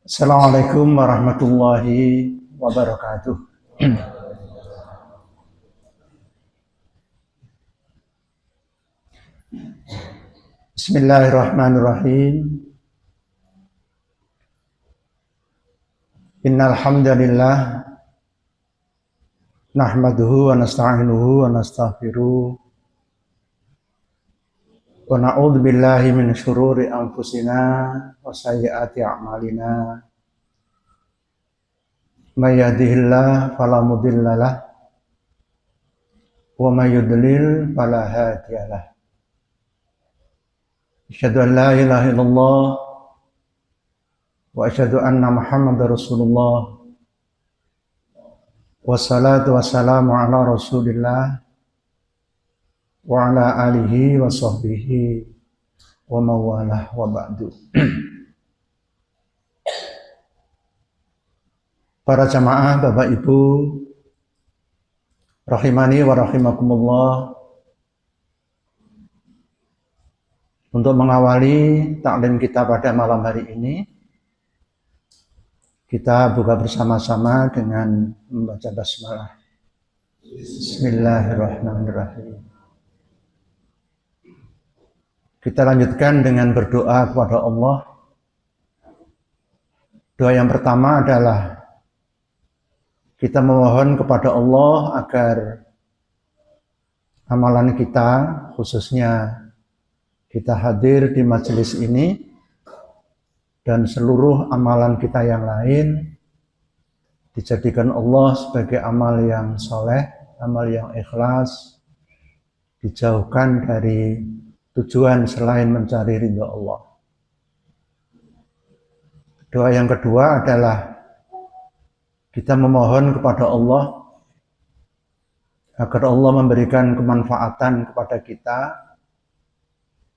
Assalamualaikum warahmatullahi wabarakatuh. Bismillahirrahmanirrahim. Innal hamdalillah nahmaduhu wa nasta'inuhu wa nastaghfiruh wa na'udzu billahi min syururi anfusina wa sayyiati a'malina. May yahdihillahu fala mudhillalah wa may yudlil fala hadiyalah. Asyhadu an la ilaha illallah wa asyhadu anna Muhammadar Rasulullah. Wassalatu wassalamu ala Rasulillah wa ala alihi wa sahbihi wa mawalah wa ba'du. Para jamaah, Bapak Ibu, rahimani wa rahimakumullah, untuk mengawali taklim kita pada malam hari ini, kita buka bersama-sama dengan membaca basmalah. Bismillahirrahmanirrahim. Kita lanjutkan dengan berdoa kepada Allah. Doa yang pertama adalah kita memohon kepada Allah agar amalan kita, khususnya kita hadir di majelis ini, dan seluruh amalan kita yang lain dijadikan Allah sebagai amal yang soleh, amal yang ikhlas, dijauhkan dari tujuan selain mencari ridha Allah. Doa yang kedua adalah kita memohon kepada Allah agar Allah memberikan kemanfaatan kepada kita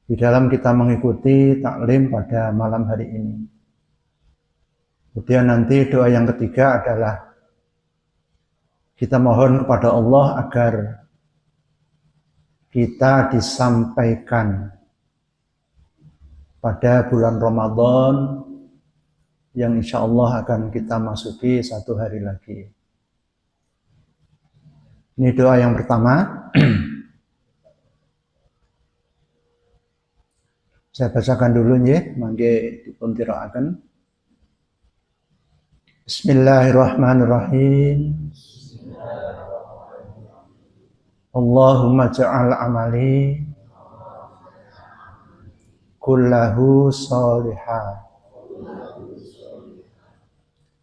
di dalam kita mengikuti taklim pada malam hari ini. Kemudian nanti doa yang ketiga adalah kita mohon kepada Allah agar kita disampaikan pada bulan Ramadan yang insya Allah akan kita masuki satu hari lagi. Ini doa yang pertama. Saya bacakan dulu ya, mangke dipun tirakaken. Bismillahirrahmanirrahim. Allahumma ja'al amali kullahu sholihah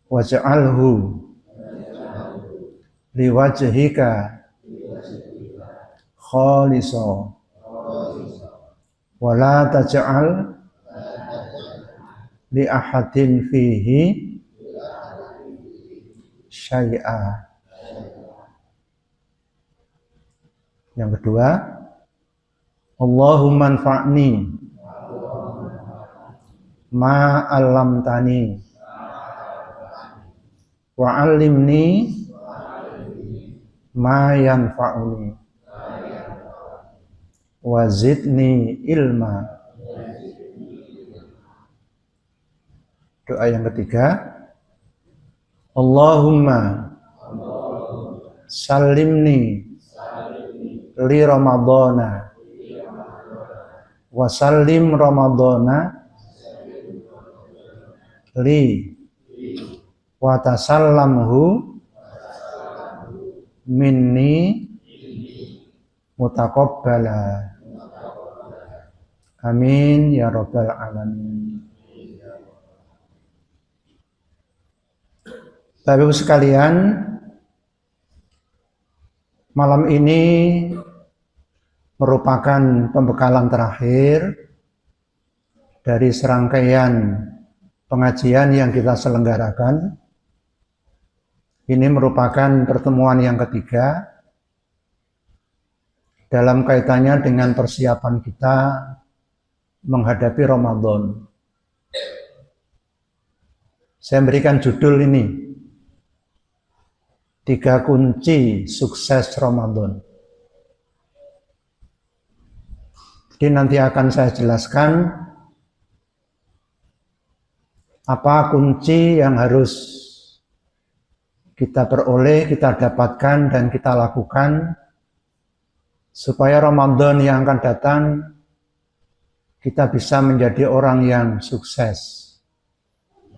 waj'alhu liwajhika khalisan wa la taj'al li ahadin fihi syai'a. Yang kedua, Allahumma anfa'ni ma 'allamtani wa 'allimni ma yanfa'uni wa zidni ilma. Doa yang ketiga, Allahumma salimni li Ramadana wa salim Ramadana li wa tasallamhu minni mutaqabbala. Amin ya rabbal alamin. Bapak Ibu sekalian, malam ini merupakan pembekalan terakhir dari serangkaian pengajian yang kita selenggarakan. Ini merupakan pertemuan yang ketiga dalam kaitannya dengan persiapan kita menghadapi Ramadan. Saya berikan judul ini, 3 kunci sukses Ramadan. Jadi nanti akan saya jelaskan Apa kunci yang harus kita peroleh, kita dapatkan, dan kita lakukan supaya Ramadan yang akan datang kita bisa menjadi orang yang sukses,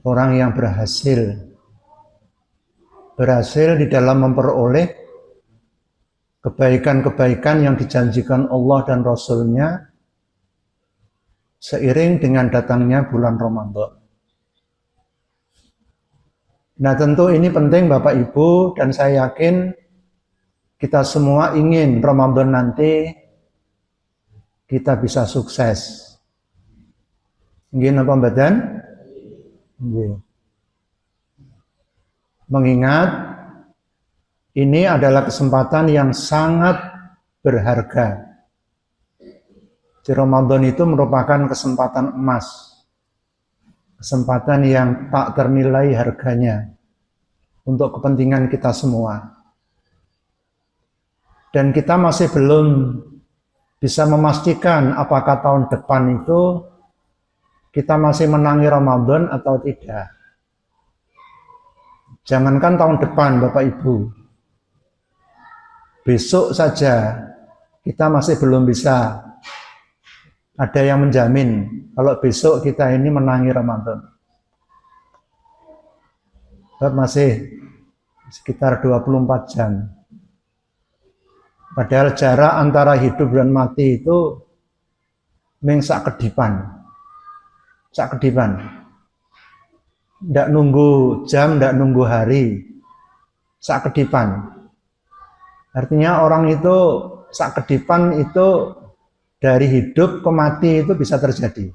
orang yang berhasil di dalam memperoleh kebaikan-kebaikan yang dijanjikan Allah dan Rasul-Nya seiring dengan datangnya bulan Ramadan. Nah, tentu ini penting Bapak Ibu, dan saya yakin kita semua ingin Ramadan nanti kita bisa sukses. Nggih napa mboten? Nggih. Mengingat ini adalah kesempatan yang sangat berharga. Di Ramadan itu merupakan kesempatan emas. Kesempatan yang tak ternilai harganya untuk kepentingan kita semua. Dan kita masih belum bisa memastikan apakah tahun depan itu kita masih menangi Ramadan atau tidak. Jangankan tahun depan Bapak Ibu, besok saja kita masih belum bisa ada yang menjamin kalau besok kita ini menangi Ramadan. Masih sekitar 24 jam. Padahal jarak antara hidup dan mati itu sak kedipan. Tidak nunggu jam, tidak nunggu hari. Sak kedipan. Artinya orang itu sak kedipan itu dari hidup ke mati itu bisa terjadi.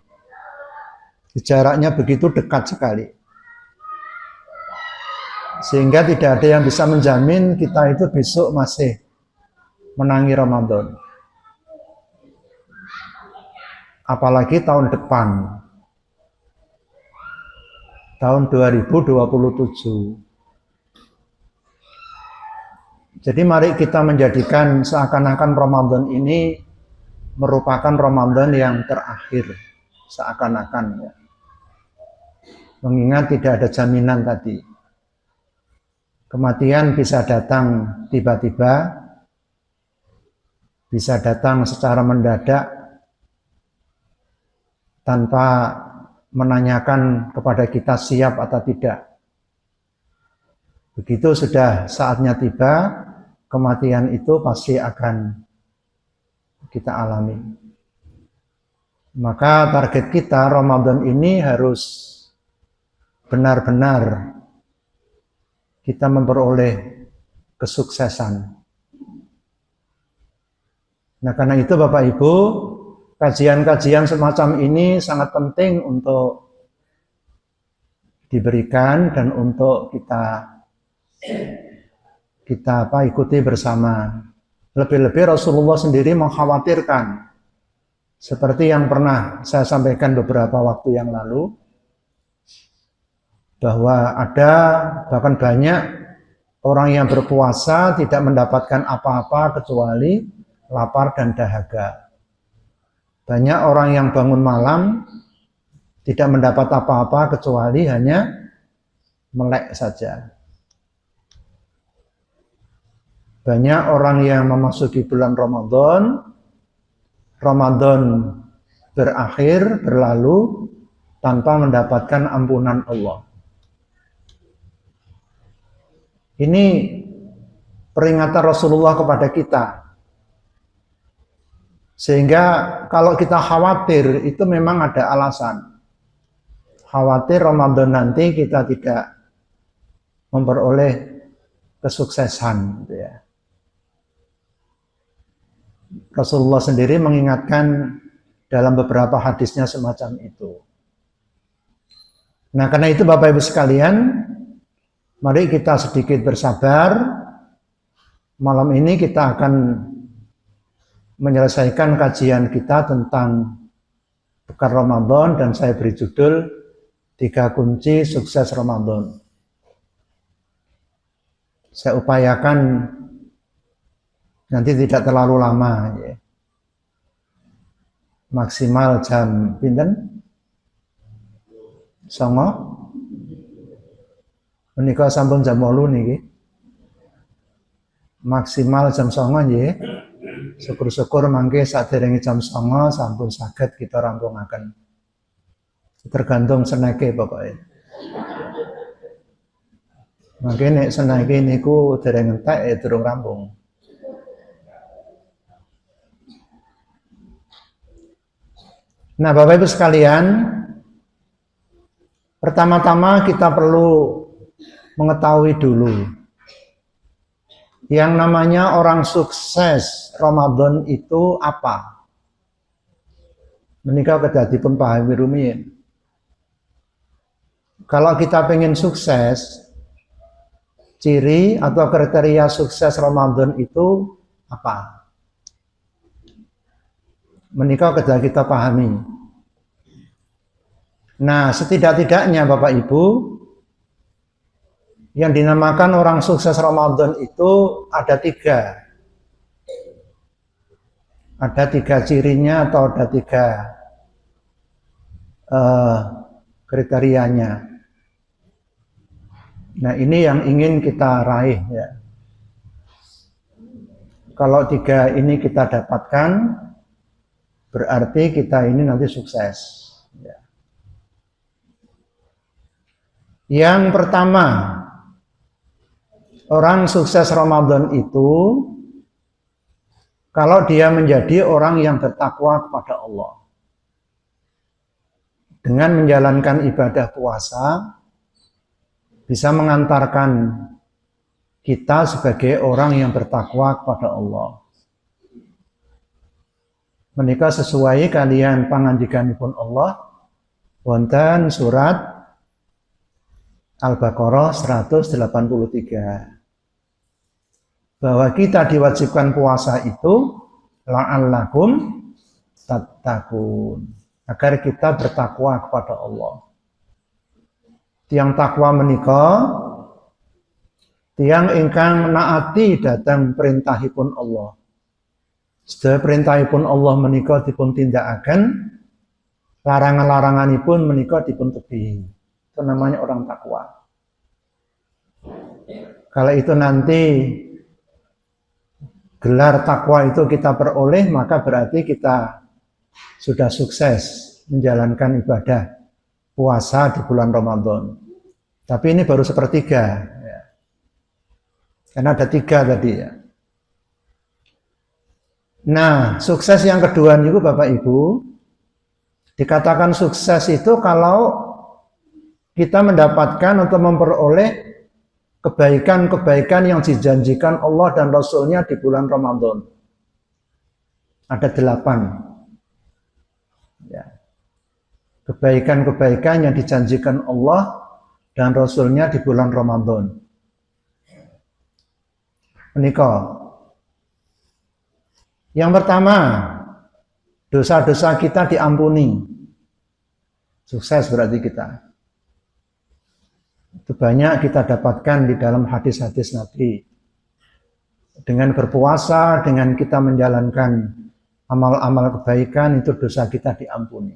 Jaraknya begitu dekat sekali. Sehingga tidak ada yang bisa menjamin kita itu besok masih menangi Ramadan. Apalagi tahun depan. Tahun 2027. Jadi mari kita menjadikan seakan-akan Ramadan ini merupakan Ramadan yang terakhir. Seakan-akan ya. Mengingat tidak ada jaminan tadi. Kematian bisa datang tiba-tiba, bisa datang secara mendadak, tanpa menanyakan kepada kita siap atau tidak. Begitu sudah saatnya tiba, kematian itu pasti akan kita alami. Maka target kita Ramadan ini harus benar-benar kita memperoleh kesuksesan. Nah, karena itu Bapak Ibu, kajian-kajian semacam ini sangat penting untuk diberikan dan untuk kita ikuti bersama. Lebih-lebih Rasulullah sendiri mengkhawatirkan, seperti yang pernah saya sampaikan beberapa waktu yang lalu, bahwa ada bahkan banyak orang yang berpuasa tidak mendapatkan apa-apa kecuali lapar dan dahaga. Banyak orang yang bangun malam tidak mendapat apa-apa kecuali hanya melek saja. Banyak orang yang memasuki bulan Ramadan berakhir, berlalu tanpa mendapatkan ampunan Allah. Ini peringatan Rasulullah kepada kita. Sehingga kalau kita khawatir, itu memang ada alasan. Khawatir Ramadan nanti kita tidak memperoleh kesuksesan. Gitu ya. Rasulullah sendiri mengingatkan dalam beberapa hadisnya semacam itu. Nah, karena itu Bapak Ibu sekalian, mari kita sedikit bersabar. Malam ini kita akan menyelesaikan kajian kita tentang pekan Ramadan, dan saya beri judul 3 kunci sukses Ramadan. Saya upayakan nanti tidak terlalu lama ya. Maksimal jam pinten? 09.00 Menika sampun jam 8 niki. Maksimal jam 09.00 nggih. Syukur-syukur mangke saderenge jam 09.00 sampun saged kita rampungaken. Tergantung seneke pokoknya. Mangke nek seneke niku dereng entek durung rampung. Nah, Bapak Ibu sekalian, pertama-tama kita perlu mengetahui dulu yang namanya orang sukses Ramadan itu apa? Menika kedadipun pahami rumiyin. Kalau kita pengen sukses, ciri atau kriteria sukses Ramadan itu apa? Menika kedah kita pahami. Nah, setidak-tidaknya Bapak Ibu, yang dinamakan orang sukses Ramadan itu ada 3. Ada 3 cirinya atau ada 3 kriterianya. Nah, ini yang ingin kita raih ya. Kalau 3 ini kita dapatkan, berarti kita ini nanti sukses. Ya. Yang pertama, orang sukses Ramadan itu kalau dia menjadi orang yang bertakwa kepada Allah. Dengan menjalankan ibadah puasa, bisa mengantarkan kita sebagai orang yang bertakwa kepada Allah. Menika sesuai kalian pangandikanipun Allah wonten surat Al-Baqarah 183 bahwa kita diwajibkan puasa itu la'allakum tattaqun, agar kita bertakwa kepada Allah. Tiang takwa menika tiang ingkang menaati dhateng perintahipun Allah. Sedaya perintahipun Allah menika dipun tindakaken, larangan-laranganipun menika dipun tebihi. Itu namanya orang takwa. Kalau itu nanti gelar takwa itu kita peroleh, maka berarti kita sudah sukses menjalankan ibadah puasa di bulan Ramadan. Tapi ini baru sepertiga ya. Karena ada 3 tadi ya. Nah, sukses yang kedua niku Bapak Ibu, dikatakan sukses itu kalau kita mendapatkan atau memperoleh kebaikan-kebaikan yang dijanjikan Allah dan Rasul-Nya di bulan Ramadan. Ada 8. Ya. Kebaikan-kebaikan yang dijanjikan Allah dan Rasul-Nya di bulan Ramadan. Menika. Yang pertama, dosa-dosa kita diampuni. Sukses berarti kita. Itu banyak kita dapatkan di dalam hadis-hadis Nabi. Dengan berpuasa, dengan kita menjalankan amal-amal kebaikan, itu dosa kita diampuni.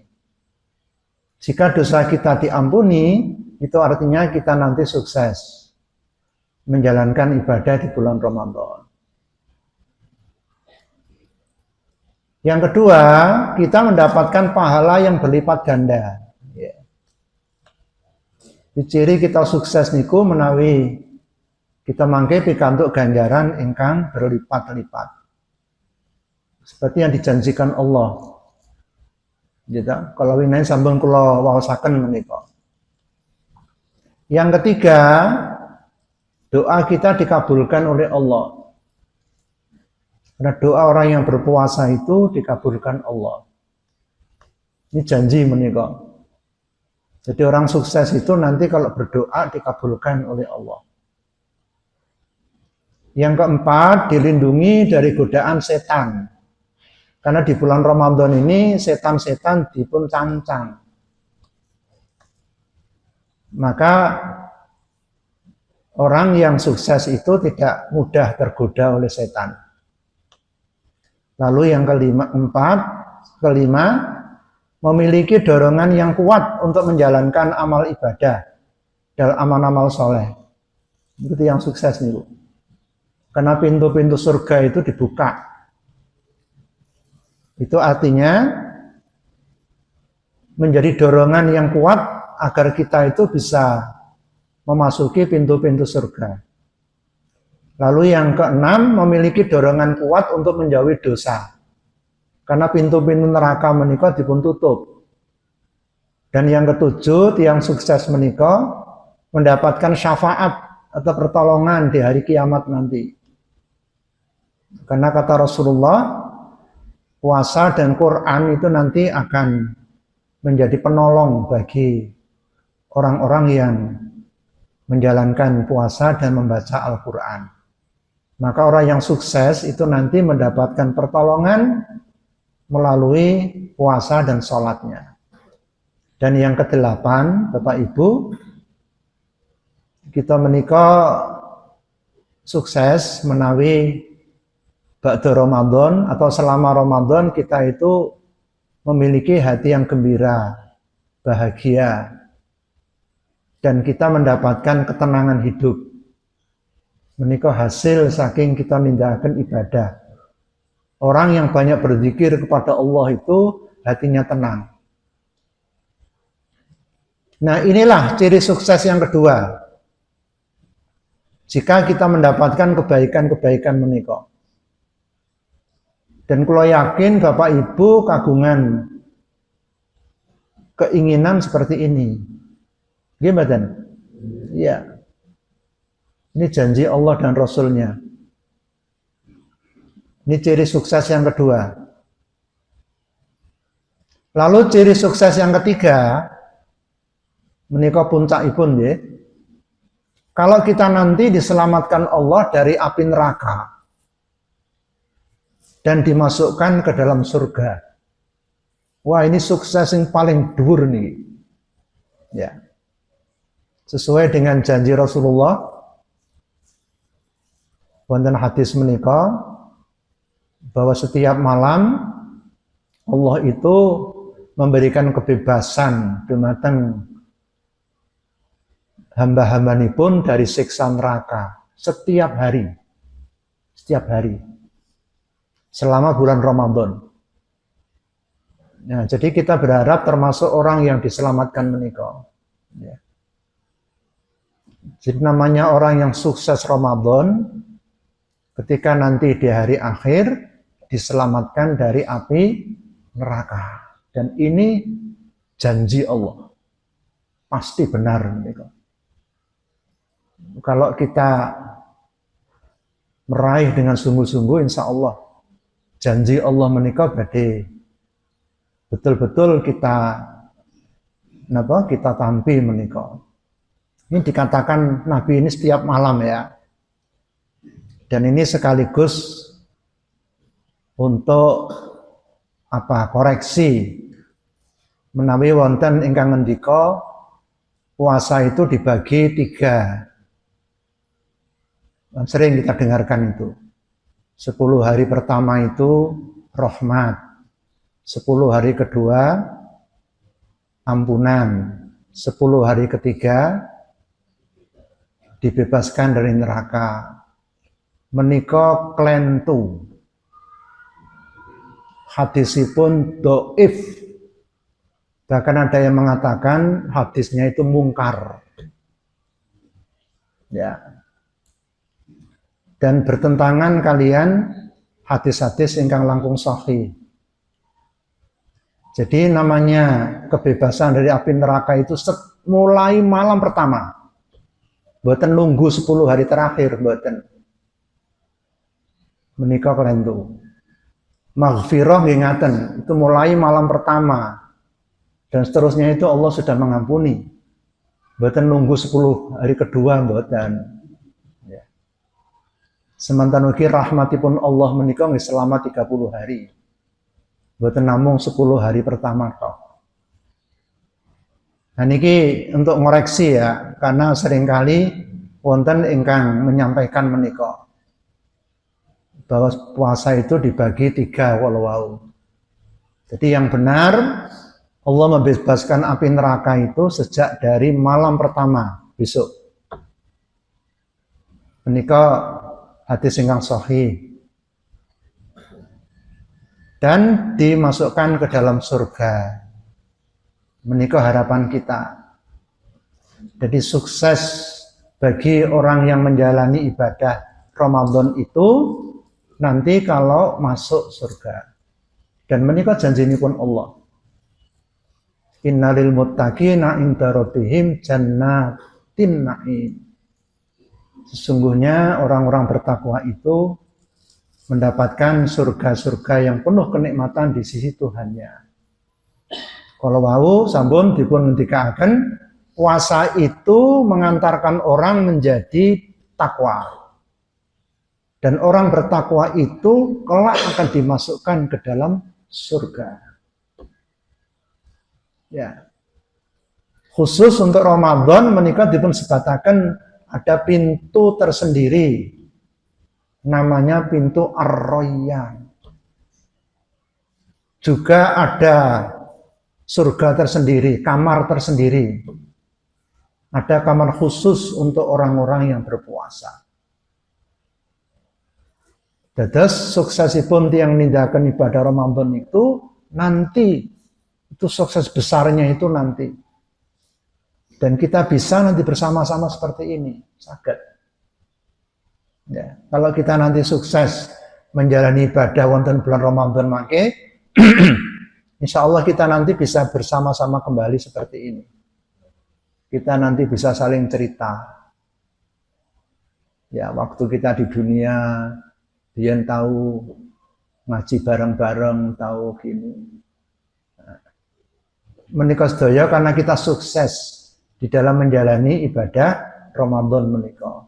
Jika dosa kita diampuni, itu artinya kita nanti sukses menjalankan ibadah di bulan Ramadan. Yang kedua, kita mendapatkan pahala yang berlipat ganda. Ya. Ciri kita sukses niku menawi kita mangke pikantuk ganjaran ingkang berlipat-lipat. Seperti yang dijanjikan Allah. Gitu. Kalau winai sambung kula waosaken menika. Yang ketiga, doa kita dikabulkan oleh Allah. Karena doa orang yang berpuasa itu dikabulkan Allah. Ini janji menika. Jadi orang sukses itu nanti kalau berdoa dikabulkan oleh Allah. Yang keempat, dilindungi dari godaan setan. Karena di bulan Ramadan ini setan-setan dipun cancang. Maka orang yang sukses itu tidak mudah tergoda oleh setan. Lalu yang kelima, memiliki dorongan yang kuat untuk menjalankan amal ibadah dan amal-amal soleh. Itu yang sukses nih, Bu. Karena pintu-pintu surga itu dibuka. Itu artinya menjadi dorongan yang kuat agar kita itu bisa memasuki pintu-pintu surga. Lalu yang keenam, memiliki dorongan kuat untuk menjauhi dosa. Karena pintu-pintu neraka menika dipun tutup. Dan yang ketujuh, yang sukses menika mendapatkan syafaat atau pertolongan di hari kiamat nanti. Karena kata Rasulullah, puasa dan Quran itu nanti akan menjadi penolong bagi orang-orang yang menjalankan puasa dan membaca Al-Quran. Maka orang yang sukses itu nanti mendapatkan pertolongan melalui puasa dan sholatnya. Dan yang kedelapan, Bapak Ibu, kita menikah sukses menawi ba'da Ramadan atau selama Ramadan kita itu memiliki hati yang gembira, bahagia, dan kita mendapatkan ketenangan hidup. Menikah hasil saking kita nindakaken ibadah. Orang yang banyak berzikir kepada Allah itu hatinya tenang. Nah, inilah ciri sukses yang kedua. Jika kita mendapatkan kebaikan-kebaikan menikah. Dan kalau yakin Bapak Ibu kagungan keinginan seperti ini. Gimana? Ya. Ini janji Allah dan Rasulnya. Ini ciri sukses yang kedua. Lalu ciri sukses yang ketiga, menika puncakipun ya. Kalau kita nanti diselamatkan Allah dari api neraka dan dimasukkan ke dalam surga. Wah, ini sukses yang paling dhuwur nih. Ya. Sesuai dengan janji Rasulullah, wonten hadis menika bahwa setiap malam Allah itu memberikan kebebasan dumateng hamba-hambanipun dari siksa neraka setiap hari selama bulan Ramadan. Nah, jadi kita berharap termasuk orang yang diselamatkan menika. Ya. Jadi namanya orang yang sukses Ramadan ketika nanti di hari akhir diselamatkan dari api neraka. Dan ini janji Allah. Pasti benar. Kalau kita meraih dengan sungguh-sungguh, insya Allah janji Allah menikah badhe betul-betul kita tampi menikah. Ini dikatakan Nabi ini setiap malam ya. Dan ini sekaligus untuk koreksi menawi wonten ingkang ngendika puasa itu dibagi 3. Sering kita dengarkan itu. 10 hari pertama itu rahmat. 10 hari kedua ampunan. 10 hari ketiga dibebaskan dari neraka. Menika klentu. Hadisipun doif. Bahkan ada yang mengatakan hadisnya itu mungkar. Ya. Dan bertentangan kalian hadis-hadis ingkang langkung sahih. Jadi namanya kebebasan dari api neraka itu mulai malam pertama. Mboten nunggu 10 hari terakhir, mboten. Menika klentu. Maghfirah nggih ngaten, itu mulai malam pertama. Dan seterusnya itu Allah sudah mengampuni. Mboten nunggu 10 hari kedua, mboten. Ya. Sementara ugi rahmatipun Allah menika nggih selama 30 hari. Mboten namung 10 hari pertama kok. Nah niki untuk ngoreksi ya, karena seringkali wonten ingkang menyampaikan menika bahwa puasa itu dibagi 3 walau. Jadi yang benar Allah membebaskan api neraka itu sejak dari malam pertama besok. Menika hadis ingkang sahih. Dan dimasukkan ke dalam surga. Menika harapan kita. Jadi sukses bagi orang yang menjalani ibadah Ramadan itu nanti kalau masuk surga. Dan menika janjinipun Allah. Innalil muttaqina inda rabbihim jannatin na'im. Sesungguhnya orang-orang bertakwa itu mendapatkan surga-surga yang penuh kenikmatan di sisi Tuhannya. Kalau wau sampun dipun ngendikaken puasa itu mengantarkan orang menjadi takwa. Dan orang bertakwa itu kelak akan dimasukkan ke dalam surga. Ya. Khusus untuk Ramadan menika dipun sebataken ada pintu tersendiri. Namanya pintu Ar-Rayyan. Juga ada surga tersendiri, kamar tersendiri. Ada kamar khusus untuk orang-orang yang berpuasa. Dados suksesipun tiyang nindakaken ibadah Ramadan itu nanti, itu sukses besarnya itu nanti. Dan kita bisa nanti bersama-sama seperti ini, saged. Ya, kalau kita nanti sukses menjalani ibadah wonten bulan Ramadan mangke, insya Allah kita nanti bisa bersama-sama kembali seperti ini. Kita nanti bisa saling cerita. Ya, waktu kita di dunia, dia tahu ngaji bareng-bareng, tahu gini. Menika sedaya karena kita sukses di dalam menjalani ibadah Ramadan menika.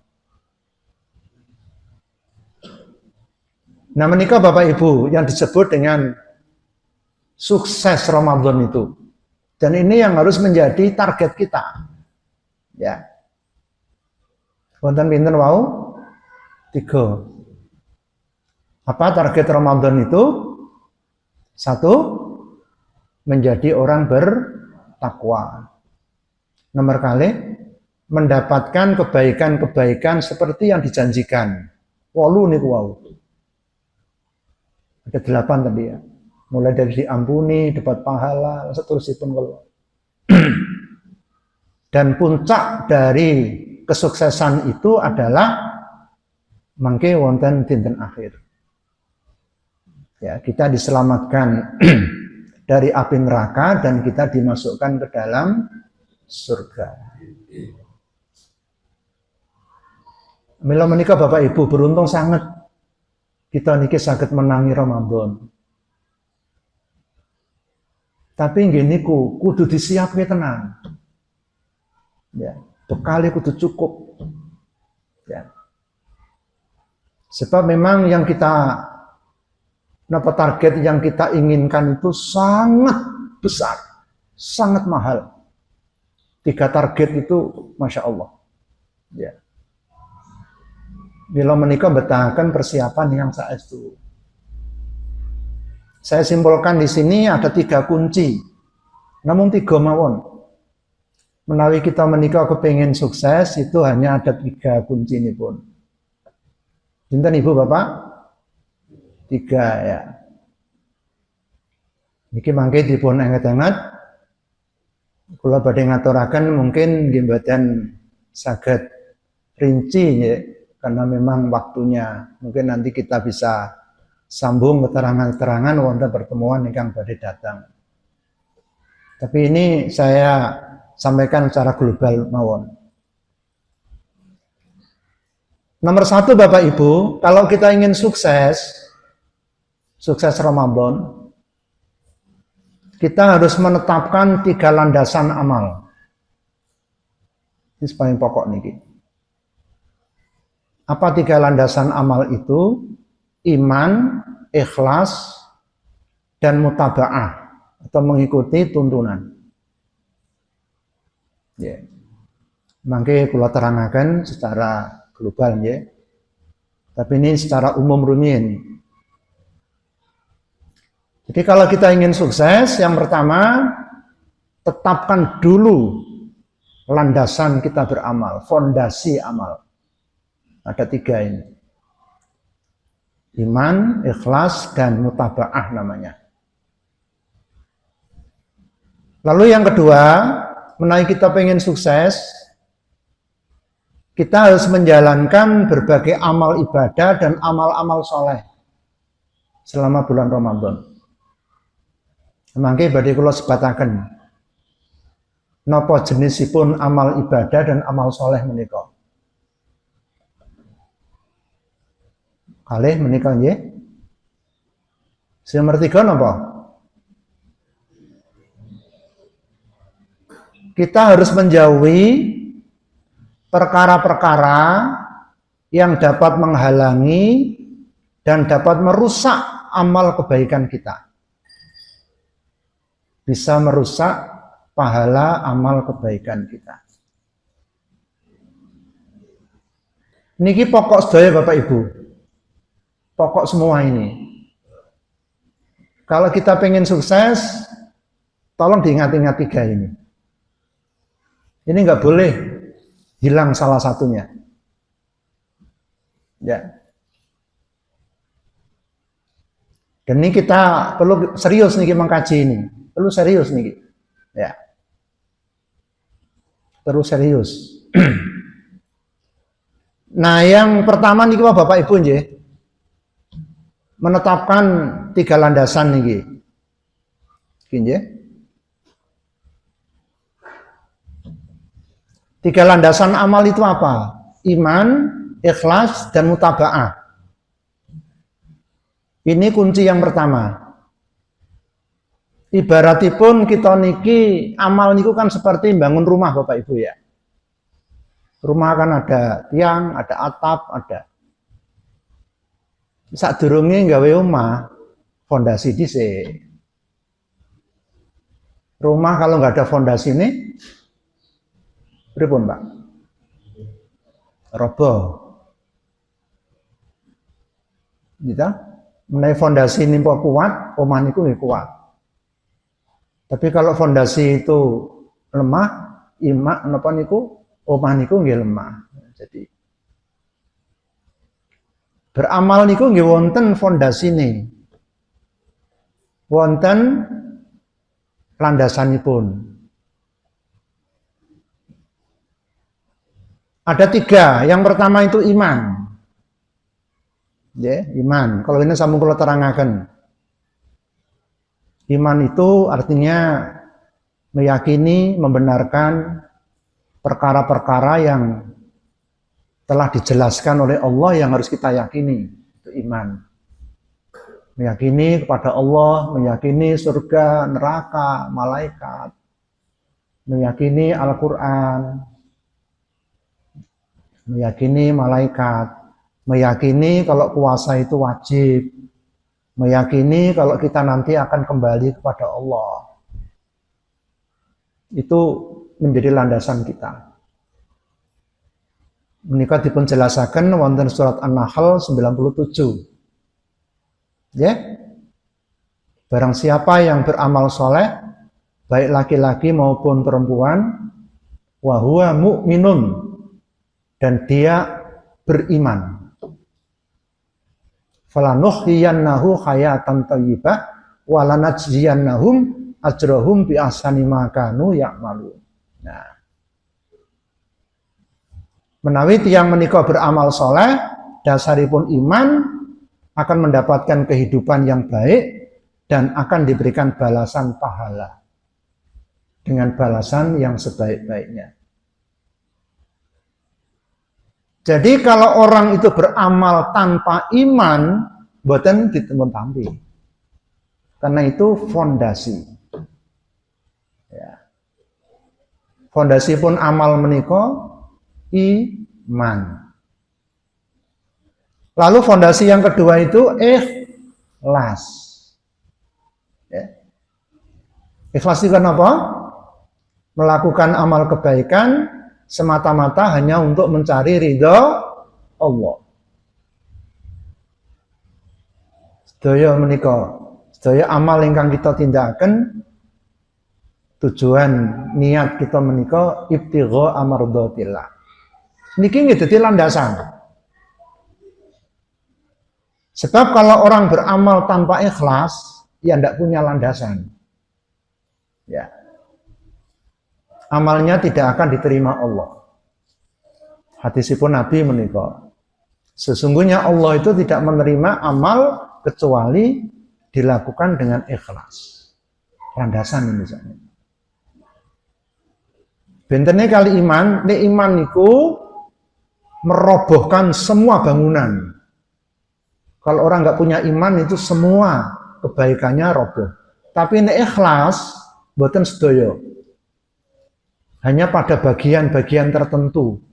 Nah, menikah Bapak Ibu yang disebut dengan sukses Ramadan itu. Dan ini yang harus menjadi target kita. Ya. Wonten pinten wau? 3. Apa target Ramadan itu? 1, menjadi orang bertakwa. Nomor kali, mendapatkan kebaikan-kebaikan seperti yang dijanjikan. 8 niku wau. Ada 8 tadi ya. Mulai dari diampuni, dapat pahala, seterusipun kalau. Dan puncak dari kesuksesan itu adalah mangke wonten dinten akhir. Ya, kita diselamatkan dari api neraka dan kita dimasukkan ke dalam surga. Mila menika Bapak Ibu beruntung sangat kita niki saged menangi Ramadan. Tapi nggih niku kudu disiapke tenan. Ya, bekale kudu cukup. Ya. Sebab memang yang kita target yang kita inginkan itu sangat besar, sangat mahal. 3 target itu Masya Allah. Ya. Bila menikah betahaken persiapan yang saestu. Saya simpulkan di sini ada 3 kunci. Namun 3 mawon. Menawi kita menikah kepingin sukses itu hanya ada 3 kunci ini pun. Jinten Ibu Bapak? 3 ya. Niki mangke dipun enget-enget. Kula badhe ngaturaken mungkin nggih mboten saged rinci ya. Karena memang waktunya, mungkin nanti kita bisa sambung keterangan-keterangan wonten pertemuan ingkang badhe datang. Tapi ini saya sampaikan secara global mawon. Nomor 1 Bapak Ibu, kalau kita ingin sukses Ramadan, kita harus menetapkan 3 landasan amal. Ini paling pokok niki. Apa 3 landasan amal itu? Iman, ikhlas, dan mutaba'ah atau mengikuti tuntunan. Ya. Mangke kula terangaken secara global ya. Tapi ini secara umum rumiyin. Jadi kalau kita ingin sukses, yang pertama tetapkan dulu landasan kita beramal, fondasi amal. Ada 3 ini. Iman, ikhlas, dan mutaba'ah namanya. Lalu yang kedua, menawi kita pengen sukses, kita harus menjalankan berbagai amal ibadah dan amal-amal soleh selama bulan Ramadan. Mangke badhe kula sebataken napa jenisipun amal ibadah dan amal soleh menika. Kalih menika nggih. Sing nomor 3 napa? Kita harus menjauhi perkara-perkara yang dapat menghalangi dan dapat merusak amal kebaikan kita. Bisa merusak pahala amal kebaikan kita. Niki pokok sedaya Bapak Ibu. Pokok semua ini. Kalau kita pengen sukses, tolong diingat-ingat 3 ini. Ini nggak boleh hilang salah satunya. Ya. Dan ini kita perlu serius nih mengkaji ini. Perlu serius nih. Ya. Perlu serius. Nah, yang pertama nih Bapak Ibu nggih. Menetapkan 3 landasan niki. Nggih. 3 landasan amal itu apa? Iman, ikhlas, dan mutaba'ah. Ini kunci yang pertama. Ibaratipun kita niki amal niku kan seperti bangun rumah Bapak Ibu ya. Rumah kan ada tiang, ada atap, ada. Sadurunge gawe omah, fondasi dhisik. Rumah kalau nggak ada fondasi ini, pripun, Pak? Roboh. Gitu. Menawi fondasi ini kuat, omah niku nggih kuat. Tapi kalau fondasi itu lemah, imak napa niku omah niku nggih lemah. Jadi beramal niku nggih wonten fondasine. Wonten landasanipun. Ada 3. Yang pertama itu iman. Ya, iman. Kalau ini sambung kula terangaken. Iman itu artinya meyakini, membenarkan perkara-perkara yang telah dijelaskan oleh Allah yang harus kita yakini. Itu iman. Meyakini kepada Allah, meyakini surga, neraka, malaikat, meyakini Al-Quran, meyakini malaikat, meyakini kalau puasa itu wajib, meyakini kalau kita nanti akan kembali kepada Allah. Itu menjadi landasan kita. Menika dipun jelasaken wonten surat An-Nahl 97. Ya. Barang siapa yang beramal soleh, baik laki-laki maupun perempuan, wa huwa mu'minun, dan dia beriman. Falanuhyiyannahu hayatan thayyibah wa lanajziyannahum ajrahum bi ahsani ma kanu ya'malun. Nah, menawi tiyang menika beramal soleh, dasaripun iman, akan mendapatkan kehidupan yang baik dan akan diberikan balasan pahala dengan balasan yang sebaik-baiknya. Jadi kalau orang itu beramal tanpa iman, boten ditemun tampi. Karena itu fondasi. Ya. Fondasi pun amal menika iman. Lalu fondasi yang kedua itu ikhlas. Ya. Ikhlas itu apa? Melakukan amal kebaikan semata-mata hanya untuk mencari ridho Allah. Sedaya menika, sedaya amal ingkang kita tindakan, tujuan niat kita menika ibtigha amardhatillah. Niki nggih dadi landasan. Sebab kalau orang beramal tanpa ikhlas, ya tidak punya landasan. Ya. Amalnya tidak akan diterima Allah. Hadisipun Nabi menika, sesungguhnya Allah itu tidak menerima amal kecuali dilakukan dengan ikhlas. Landasan misalnya. Bentene kali iman, nek iman niku merobohkan semua bangunan. Kalau orang nggak punya iman itu semua kebaikannya roboh. Tapi nek ikhlas, boten sedoyo. Hanya pada bagian-bagian tertentu.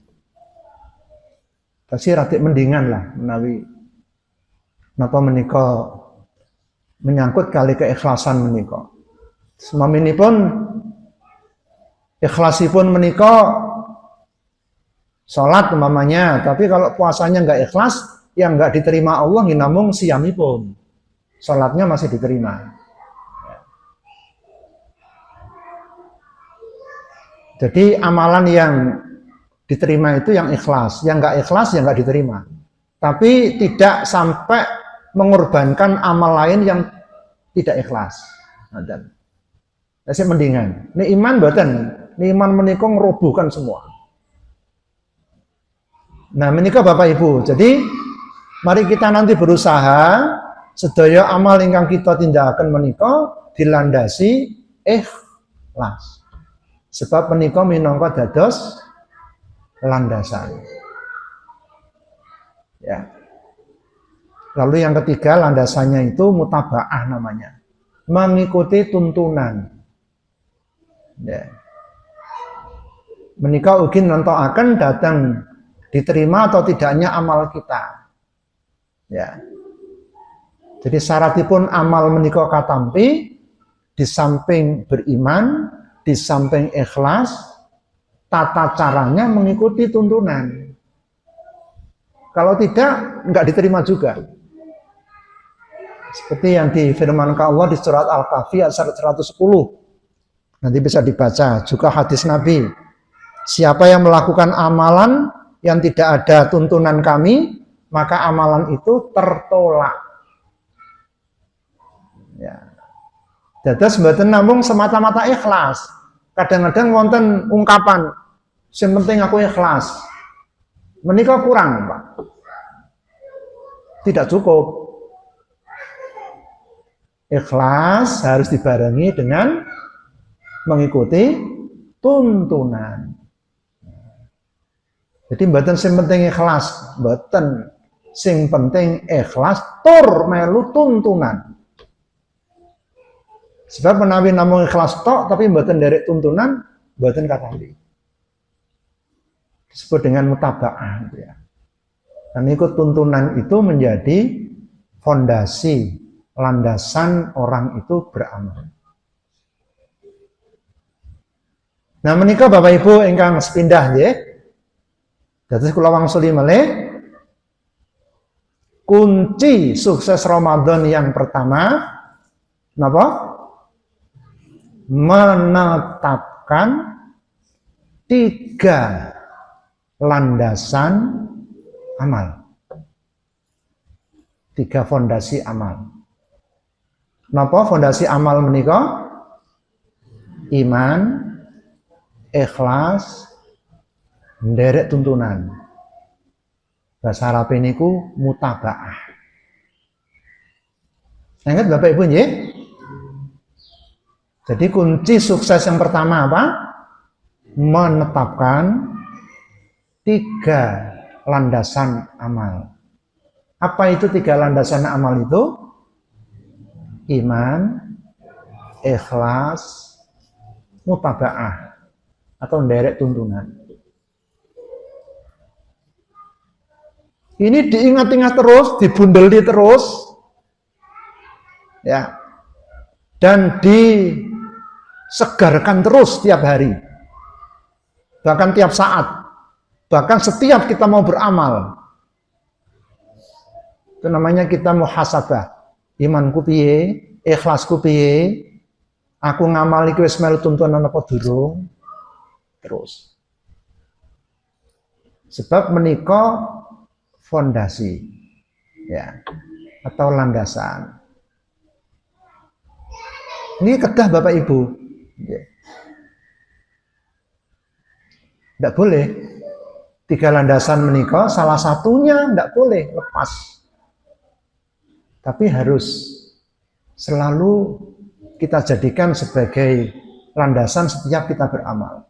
Pasti ratik mendingan lah menawi napa menika menyangkut kali keikhlasan menika. Semaminipun ikhlasipun menika salat umpamanya, tapi kalau puasanya nggak ikhlas, yang nggak diterima Allah namung siyamipun. Salatnya masih diterima. Jadi amalan yang diterima itu yang ikhlas, yang nggak ikhlas yang nggak diterima. Tapi tidak sampai mengorbankan amal lain yang tidak ikhlas. Dan saya mendingan. Ini iman boten, ini iman menika ngerobohkan semua. Nah menika Bapak Ibu. Jadi mari kita nanti berusaha sedaya amal ingkang kita tindakan menika dilandasi ikhlas. Sebab menika minangka dados landasan. Ya. Lalu yang ketiga landasannya itu mutabaah namanya. Mengikuti tuntunan. Ya. Menika ugi nentokaken datang diterima atau tidaknya amal kita. Ya. Jadi syaratipun amal menika katampi di samping beriman, di samping ikhlas, tata caranya mengikuti tuntunan. Kalau tidak, enggak diterima juga. Seperti yang difirmankan Allah di surat Al-Kahfi ayat 110. Nanti bisa dibaca juga hadis Nabi. Siapa yang melakukan amalan yang tidak ada tuntunan kami, maka amalan itu tertolak. Ya. Dados mboten namung semata-mata ikhlas. Kadang-kadang wonten ungkapan, yang penting aku ikhlas. Menika kurang, Pak. Tidak cukup. Ikhlas harus dibarengi dengan mengikuti tuntunan. Jadi mboten sing penting ikhlas, mboten. Sing penting ikhlas tur melu tuntunan. Sebab menawi namung ikhlas tok tapi mboten nderek tuntunan, mboten katampi. Disebut dengan mutabaah ya. Dan ikut tuntunan itu menjadi fondasi, landasan orang itu beramal. Nah menika Bapak Ibu ingkang sepindah nggih. Dados kula wangsuli malih kunci sukses Ramadan yang pertama napa? Menetapkan 3 landasan amal. 3 fondasi amal. Napa fondasi amal menika? Iman, ikhlas, nderek tuntunan. Bahasa Arab niku mutabaah. Ingat Bapak Ibu nggih? Jadi kunci sukses yang pertama apa? Menetapkan 3 landasan amal. Apa itu 3 landasan amal itu? Iman, ikhlas, mutabaah atau nderek tuntunan. Ini diingat-ingat terus, dibundeli terus, ya, dan disegarkan terus tiap hari, bahkan tiap saat, bahkan setiap kita mau beramal. Itu namanya kita muhasabah. Imanku piye, ikhlasku piye, aku ngamal iki wis melu tuntunan apa durung, terus. Sebab menika fondasi. Ya. atau landasan. Ini kedah Bapak Ibu. Tidak boleh. 3 landasan menikah, salah satunya tidak boleh lepas. Tapi harus selalu kita jadikan sebagai landasan setiap kita beramal.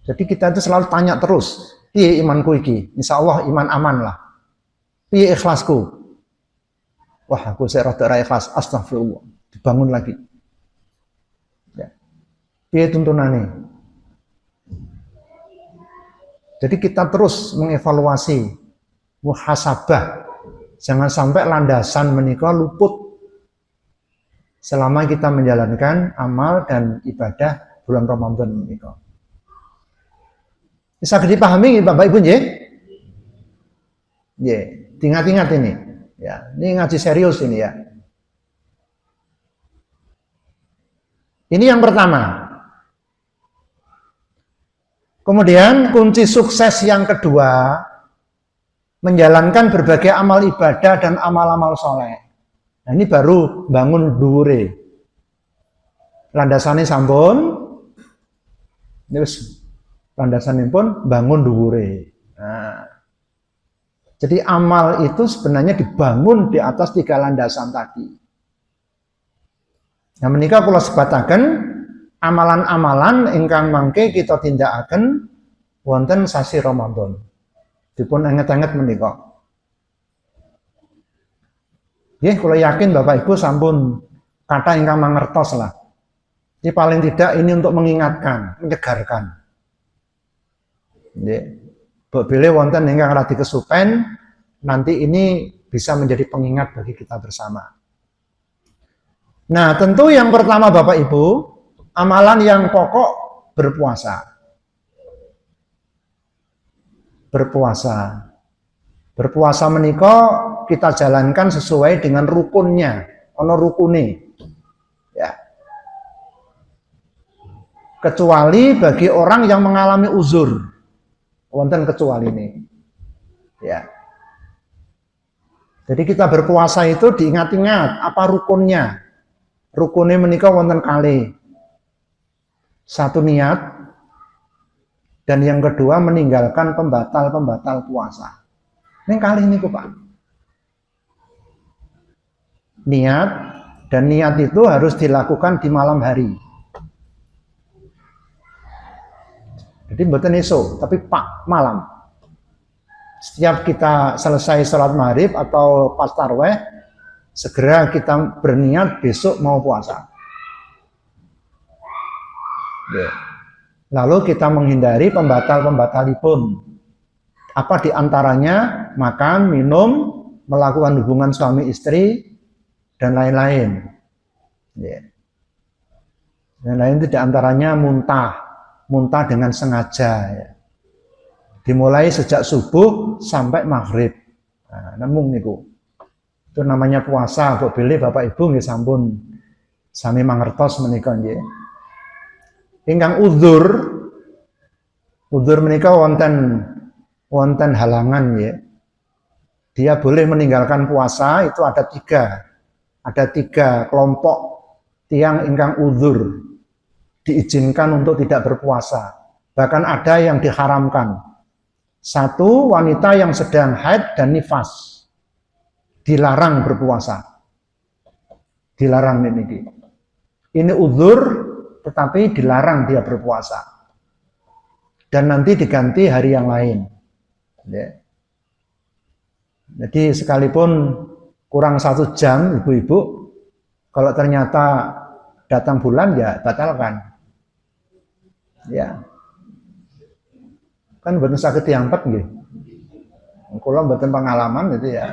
Jadi kita itu selalu tanya terus, piye imanku iki? Insya Allah iman aman lah. Piye ikhlasku? Wah, aku saya rada ikhlas, astagfirullah. Dibangun lagi. Ya. Piye tuntunane? Jadi kita terus mengevaluasi, muhasabah. Jangan sampai landasan menikah luput selama kita menjalankan amal dan ibadah bulan Ramadan menikah. Bisa dipahami Bapak Ibu nggih? Nggih, ingat-ingat ini. Ya, ini ngaji serius ini ya. Ini yang pertama. Kemudian kunci sukses yang kedua, menjalankan berbagai amal ibadah dan amal-amal soleh. Nah, ini baru bangun dhuwure. Landasane sampun, terus landasane pun bangun dhuwure. Nah, jadi amal itu sebenarnya dibangun di atas 3 landasan tadi. Nah, menika kula sebataken amalan-amalan ingkang mangke kita tindakaken wonten sasi Ramadan. Dipun anget-anget menika. Nggih, kula yakin Bapak Ibu sampun kata ingkang mangertos lah. Ini paling tidak ini untuk mengingatkan, menyegarkan. Nggih. Bile wonten ingkang radi kesupen, nanti ini bisa menjadi pengingat bagi kita bersama. Nah, tentu yang pertama Bapak Ibu, amalan yang pokok berpuasa. Berpuasa menika kita jalankan sesuai dengan rukunnya, ono rukune. Ya. Kecuali bagi orang yang mengalami uzur. Wonten kecuali ini. Ya. Jadi kita berpuasa itu diingat-ingat apa rukunnya. Rukunnya menika wonten kali. Satu niat. Dan yang kedua meninggalkan pembatal-pembatal puasa. Ini kali ini Pak. Niat, dan niat itu harus dilakukan di malam hari. Jadi mboten esuk, tapi malam. Setiap kita selesai sholat maghrib atau pas tarawih, segera kita berniat besok mau puasa. Lalu kita menghindari pembatal-pembatalipun. Apa diantaranya? Makan, minum, melakukan hubungan suami istri, dan lain-lain. Dan lain itu diantaranya muntah dengan sengaja. Dimulai sejak subuh sampai maghrib. Nah, namung niku. Itu namanya puasa. Kok pilih Bapak Ibu nggih sampun sami mangertos menika nggih. Ingkang uzur menika wonten halangan ya. Dia boleh meninggalkan puasa itu ada 3. Ada 3 kelompok tiang ingkang uzur diizinkan untuk tidak berpuasa. Bahkan ada yang diharamkan. 1, wanita yang sedang haid dan nifas dilarang berpuasa. Dilarang ini. Ini uzur tetapi dilarang dia berpuasa. Dan nanti diganti hari yang lain. Ya. Jadi sekalipun kurang 1 jam ibu-ibu, kalau ternyata datang bulan ya batalkan. Ya. Kan mboten saged diampet nggih. Kula mboten pengalaman gitu ya.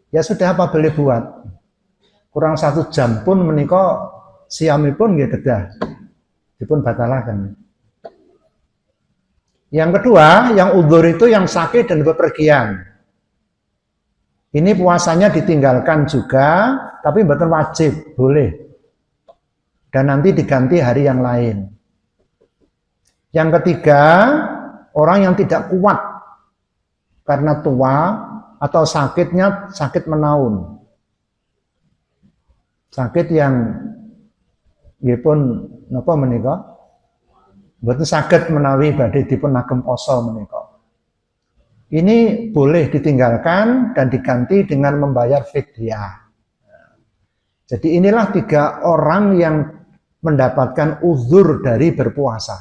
Ya sudah apa boleh buat. Kurang 1 jam pun menika siamipun nggih kedah. Dipun batalaken. Yang kedua, yang udzur itu yang sakit dan bepergian. Ini puasanya ditinggalkan juga, tapi mboten wajib, boleh. Dan nanti diganti hari yang lain. Yang ketiga, orang yang tidak kuat karena tua atau sakitnya sakit menaun. Sakit yang nggih pun napa menika? Mboten saged menawi badhe dipun agem poso menika. Ini boleh ditinggalkan dan diganti dengan membayar fidyah. Jadi inilah 3 orang yang mendapatkan uzur dari berpuasa.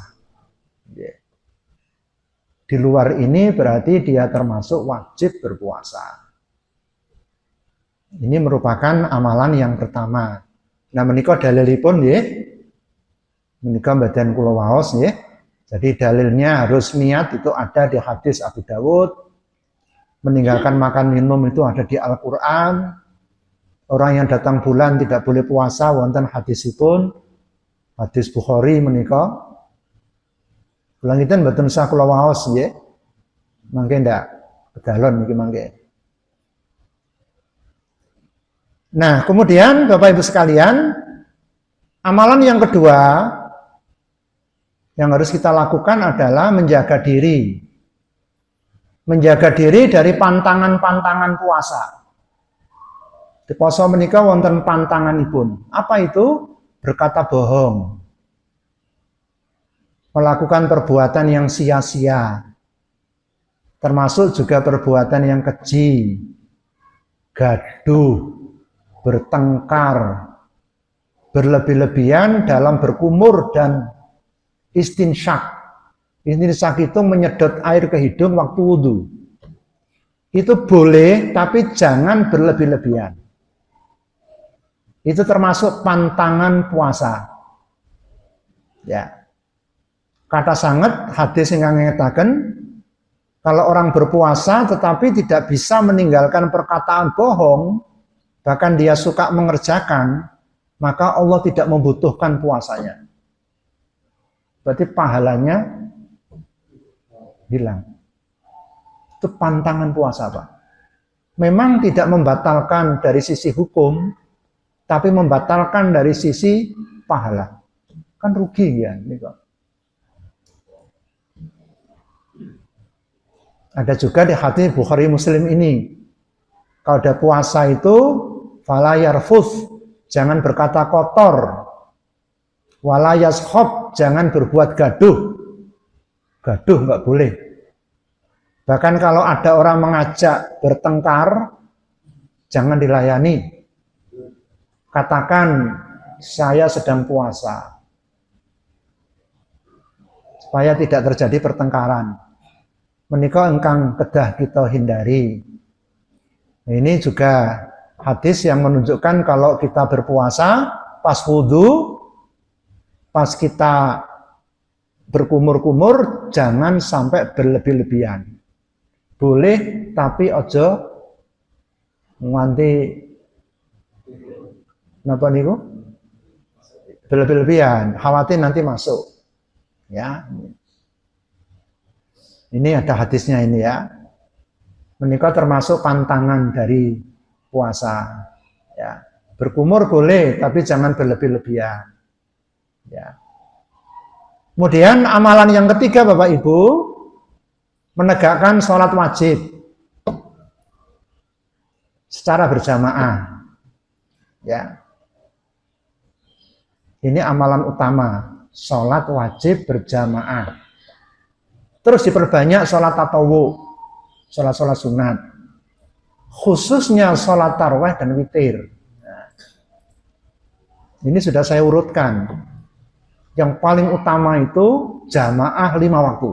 Di luar ini berarti dia termasuk wajib berpuasa. Ini merupakan amalan yang pertama. Nah menika dalilipun nggih. Menika mboten kula waos nggih. Jadi dalilnya harus niat itu ada di hadis Abu Dawud. Meninggalkan makan minum itu ada di Al-Qur'an. Orang yang datang bulan tidak boleh puasa wonten hadisipun. Hadis Bukhari menika. Langitan mboten sah kula waos nggih. Mangke ndak kedalon niki mangke. Nah, kemudian Bapak Ibu sekalian, amalan yang kedua yang harus kita lakukan adalah menjaga diri. Menjaga diri dari pantangan-pantangan puasa. Di poso menika wonten pantanganipun. Apa itu? Berkata bohong. Melakukan perbuatan yang sia-sia. Termasuk juga perbuatan yang keji. Gaduh, bertengkar, berlebih-lebihan dalam berkumur dan istinsyak. Istinsyak itu menyedot air ke hidung waktu wudhu. Itu boleh, tapi jangan berlebih-lebihan. Itu termasuk pantangan puasa. Ya. Kata sanget hadis ingkang ngetaken kalau orang berpuasa tetapi tidak bisa meninggalkan perkataan bohong, bahkan dia suka mengerjakan, maka Allah tidak membutuhkan puasanya. Berarti pahalanya hilang. Itu pantangan puasa, Pak. Memang tidak membatalkan dari sisi hukum, tapi membatalkan dari sisi pahala. Kan rugi ya, ini kok. Ada juga di hadis Bukhari Muslim ini. Kalau ada puasa itu, fala yarfuth, jangan berkata kotor. Wala yaskhab, jangan berbuat gaduh. Gaduh nggak boleh. Bahkan kalau ada orang mengajak bertengkar, jangan dilayani. Katakan, saya sedang puasa. Supaya tidak terjadi pertengkaran. Menika engkang kedah kita hindari. Ini juga hadis yang menunjukkan kalau kita berpuasa, pas wudhu, pas kita berkumur-kumur, jangan sampai berlebih-lebihan. Boleh, tapi ojo nganti napa niku? Berlebih-lebihan, khawatir nanti masuk. Ya. Ini ada hadisnya ini ya. Menikah termasuk pantangan dari puasa. Ya. Berkumur boleh, tapi jangan berlebih-lebihan. Ya. Kemudian amalan yang ketiga Bapak Ibu, menegakkan sholat wajib secara berjamaah. Ya. Ini amalan utama, sholat wajib berjamaah. Terus diperbanyak sholat tatawu, sholat-sholat sunat. Khususnya sholat tarawih dan witir. Nah, ini sudah saya urutkan. Yang paling utama itu jamaah 5 waktu.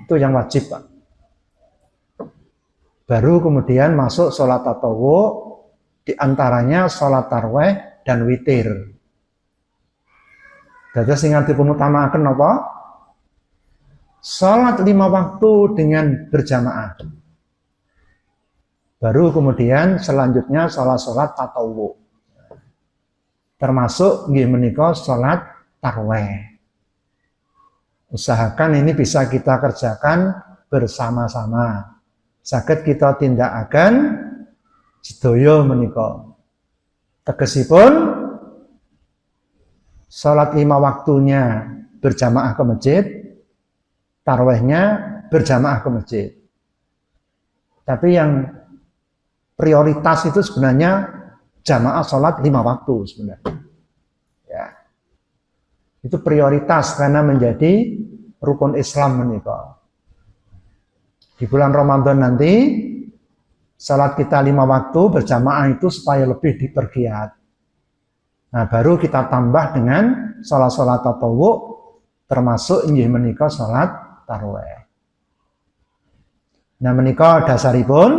Itu yang wajib, Pak. Baru kemudian masuk sholat tatawu, diantaranya sholat tarawih dan witir. Dados sing dipun utamaken napa? Sholat 5 waktu dengan berjamaah. Baru kemudian selanjutnya sholat-sholat tatawu. Termasuk nggih menika sholat tarawih. Usahakan ini bisa kita kerjakan bersama-sama. Saged kita tindakaken sedaya menika. Tegesipun sholat 5 waktunya berjamaah ke masjid, tarawihnya berjamaah ke masjid. Tapi yang prioritas itu sebenarnya jamaah sholat 5 waktu sebenarnya. Ya. Itu prioritas karena menjadi rukun Islam menikah. Di bulan Ramadan nanti sholat kita 5 waktu berjamaah itu supaya lebih dipergiat. Nah, baru kita tambah dengan sholat-sholat tatawwu termasuk inggih menika sholat tarawih. Nah, menika dasaripun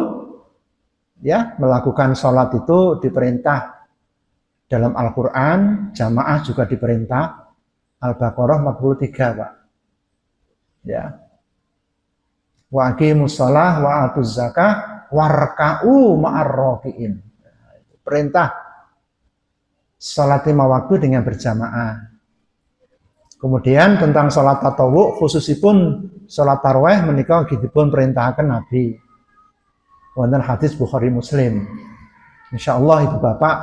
ya melakukan sholat itu diperintah dalam Al-Quran, jamaah juga diperintah. Al-Baqarah 43, Pak. Ya. Wa aqimus shalah wa atuz zakah warka'u ma'ar raki'in. Perintah sholat 5 waktu dengan berjamaah. Kemudian tentang sholat tatawwu khususipun sholat tarawih menika gidipun perintahkan Nabi. Wonten hadis Bukhari Muslim. Insyaallah Ibu Bapak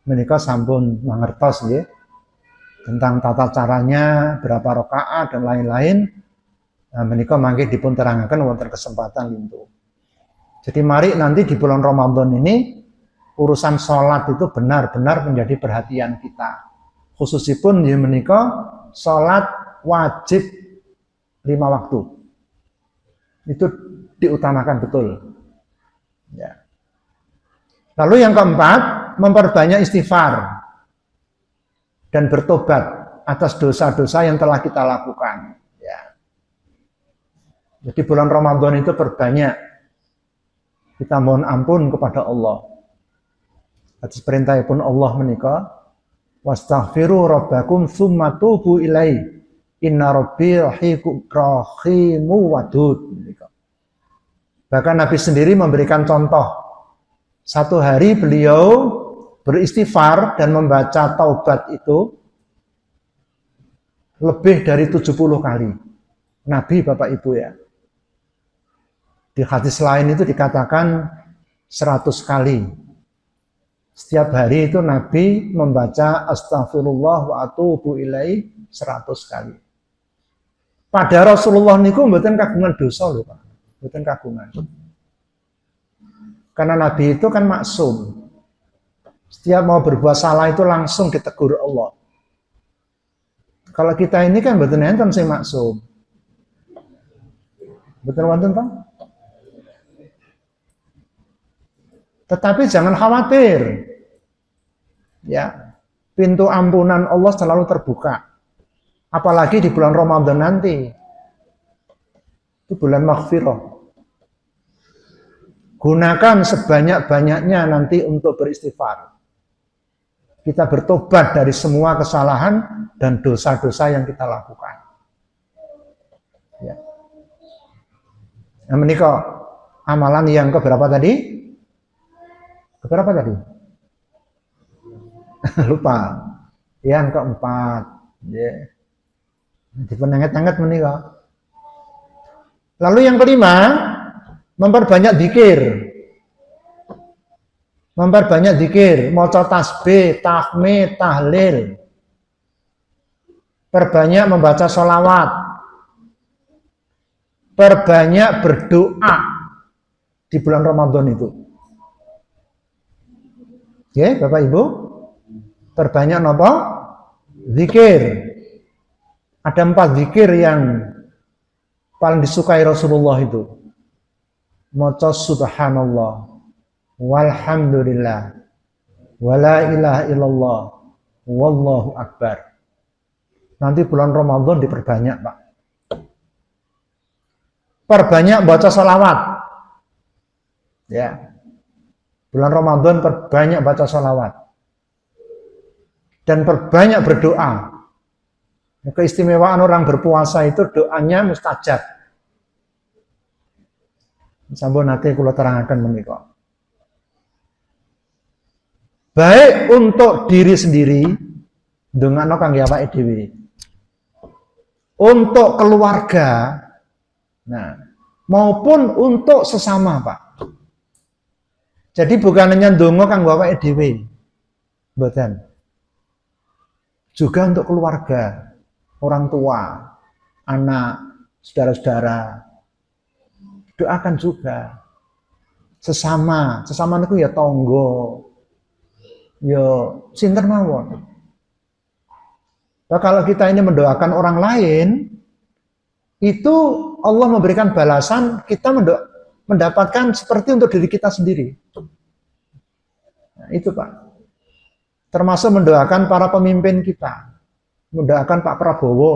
menika sampun mangertos nggih tentang tata caranya, berapa rakaat dan lain-lain. Nah, menika mangke dipun terangaken wonten kesempatan lintu. Jadi mari nanti di bulan Ramadan ini urusan sholat itu benar-benar menjadi perhatian kita. Khususipun ya menika sholat wajib 5 waktu. Itu diutamakan betul. Ya. Lalu yang keempat, memperbanyak istighfar dan bertobat atas dosa-dosa yang telah kita lakukan. Ya. Jadi bulan Ramadan itu perbanyak kita mohon ampun kepada Allah. Atas perintah pun Allah menika, wastaghfiru rabbakum tsumma tubu ilaihi inna rabbi rahimu wadud. Bahkan Nabi sendiri memberikan contoh. Satu hari beliau beristighfar dan membaca taubat itu lebih dari 70 kali. Nabi Bapak Ibu ya. Di hadis lain itu dikatakan 100 kali. Setiap hari itu Nabi membaca astagfirullah wa atubu ilaihi 100 kali. Pada Rasulullah niku mboten kagungan dosa lho Pak. Mboten kagungan. Karena Nabi itu kan maksum. Setiap mau berbuat salah itu langsung ditegur Allah. Kalau kita ini kan mboten enten sing maksum. Betul wonten Pak? Tetapi jangan khawatir. Ya, pintu ampunan Allah selalu terbuka. Apalagi di bulan Ramadan nanti. Itu bulan maghfirah. Gunakan sebanyak-banyaknya nanti untuk beristighfar. Kita bertobat dari semua kesalahan dan dosa-dosa yang kita lakukan. Ya. Nah, menikah amalan yang keberapa tadi? Keberapa tadi? Lupa. Yang keempat. Ya. Dipenanget-anget menikah. Lalu yang kelima, memperbanyak dzikir. Memperbanyak dzikir, maca tasbih, tahmid, tahlil. Perbanyak membaca sholawat. Perbanyak berdoa di bulan Ramadan itu. Ya, Bapak Ibu, perbanyak napa? Zikir. Ada 4 zikir yang paling disukai Rasulullah itu. Maca subhanallah, walhamdulillah, wala ilaha illallah, wallahu akbar. Nanti bulan Ramadan diperbanyak, Pak. Perbanyak baca salawat. Ya. Bulan Ramadan perbanyak baca salawat. Dan perbanyak berdoa. Keistimewaan orang berpuasa itu doanya mustajab. Sampun nanti kula terangkan menika. Baik untuk diri sendiri, ndongakno kangge awake dhewe. Untuk keluarga, nah, maupun untuk sesama, Pak. Jadi bukan hanya ndonga kanggo awake dhewe. Mboten. Juga untuk keluarga. Orang tua, anak, saudara-saudara, doakan juga. sesama niku ya tangga, ya sinten mawon. Nah, kalau kita ini mendoakan orang lain, itu Allah memberikan balasan, kita mendapatkan seperti untuk diri kita sendiri. Nah, itu Pak. Termasuk mendoakan para pemimpin kita. Mendoakan Pak Prabowo.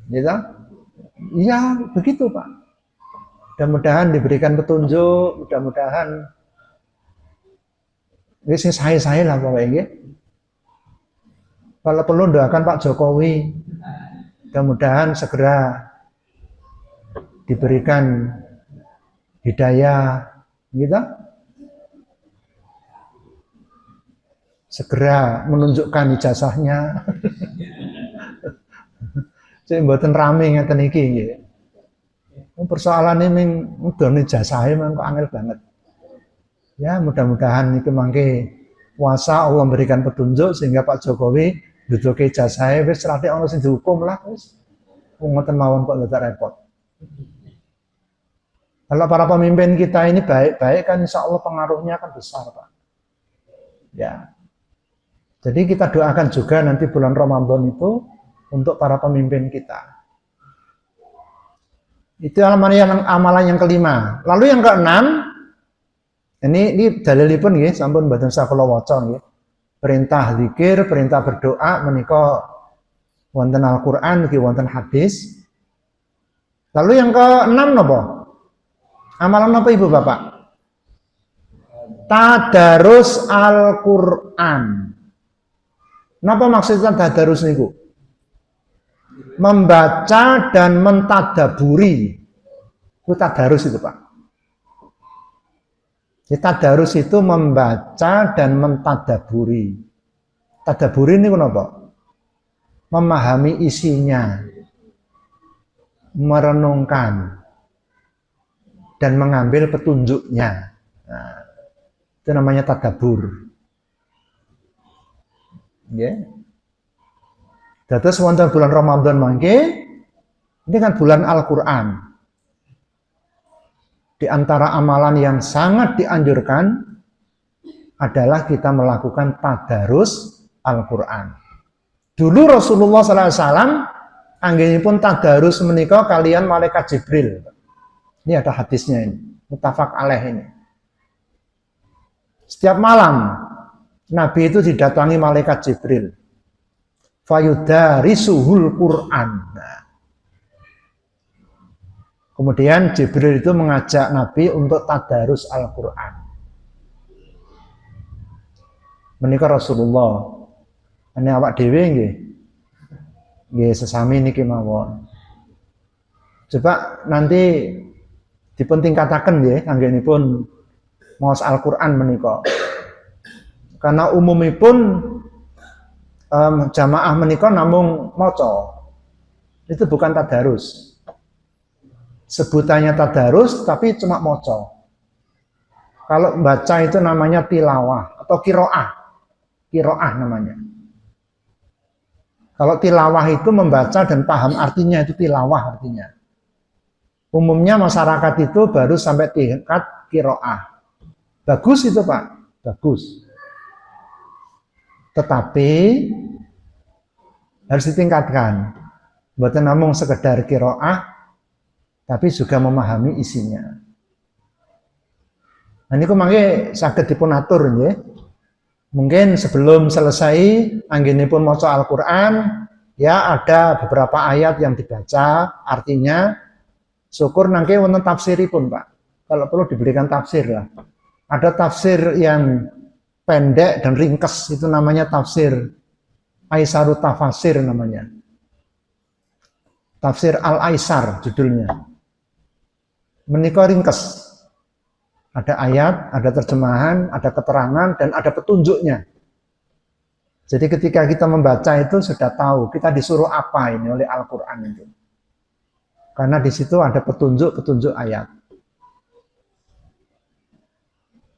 Gitu? Iya, begitu Pak. Mudah-mudahan diberikan petunjuk, mudah-mudahan ini saya lah pokoknya. Kalau perlu doakan Pak Jokowi, mudah-mudahan segera diberikan hidayah, gitu. Segera menunjukkan ijazahnya. Saya mboten rame ngeten iki nggih. Persoalan ini udah ijazahnya memang kok angel banget. Ya, mudah-mudahan itu mangke kuasa Allah memberikan petunjuk sehingga Pak Jokowi duduke ijazahnya wis rate ana sing dihukum lah wis. Wong ngoten mawon kok ndak repot. Kalau para pemimpin kita ini baik-baik kan insya Allah pengaruhnya akan besar Pak. Ya. Jadi kita doakan juga nanti bulan Ramadan itu untuk para pemimpin kita. Itu amalan yang kelima. Lalu yang keenam, ini dalilipun nggih sampun mboten sakula waca nggih. Perintah zikir, perintah berdoa menika wonten Al-Qur'an niki wonten hadis. Lalu yang keenam napa? Amalan apa Ibu Bapak? Tadarus Al-Qur'an. Napa maksudnya tadarus niku? Membaca dan mentadaburi. Itu tadarus itu Pak. Tadarus itu membaca dan mentadaburi. Tadaburi ini kenapa? Memahami isinya, merenungkan, dan mengambil petunjuknya. Nah, itu namanya tadabur. Ya. Terus wonten bulan Ramadan mangke, ini kan bulan Al-Qur'an. Di antara amalan yang sangat dianjurkan adalah kita melakukan tadarus Al-Qur'an. Dulu Rasulullah SAW anggenipun tadarus menika kalian malaikat Jibril. Ini ada hadisnya ini, muttafaq alaih ini. Setiap malam Nabi itu didatangi malaikat Jibril. Fayudarisuhul Qur'an. Nah. Kemudian Jibril itu mengajak Nabi untuk tadarus Al-Qur'an. Menika Rasulullah. Ini awak dhewe nggih. Nggih sesami niki mawon. Coba nanti dipun tingkataken nggih anggenipun maos Al-Qur'an menika. Karena umumipun jamaah menika namung maca. Itu bukan tadarus. Sebutannya tadarus tapi cuma maca. Kalau baca itu namanya tilawah atau kiroah. Kiroah namanya. Kalau tilawah itu membaca dan paham artinya, itu tilawah artinya. Umumnya masyarakat itu baru sampai tingkat kiroah. Bagus itu Pak, bagus. Tetapi harus ditingkatkan. Bukan namung sekedar kiroah, tapi juga memahami isinya. Nah ini mangke saged dipun atur nggih. Mungkin sebelum selesai anggenipun maca Al-Qur'an, ya ada beberapa ayat yang dibaca, artinya syukur nangke wonten tafsiripun Pak. Kalau perlu diberikan tafsir lah. Ada tafsir yang pendek dan ringkes, itu namanya tafsir Aisarut Tafasir namanya. Tafsir Al-Aisar judulnya. Menika ringkes. Ada ayat, ada terjemahan, ada keterangan, dan ada petunjuknya. Jadi ketika kita membaca itu sudah tahu kita disuruh apa ini oleh Al-Qur'an itu. Karena di situ ada petunjuk-petunjuk ayat.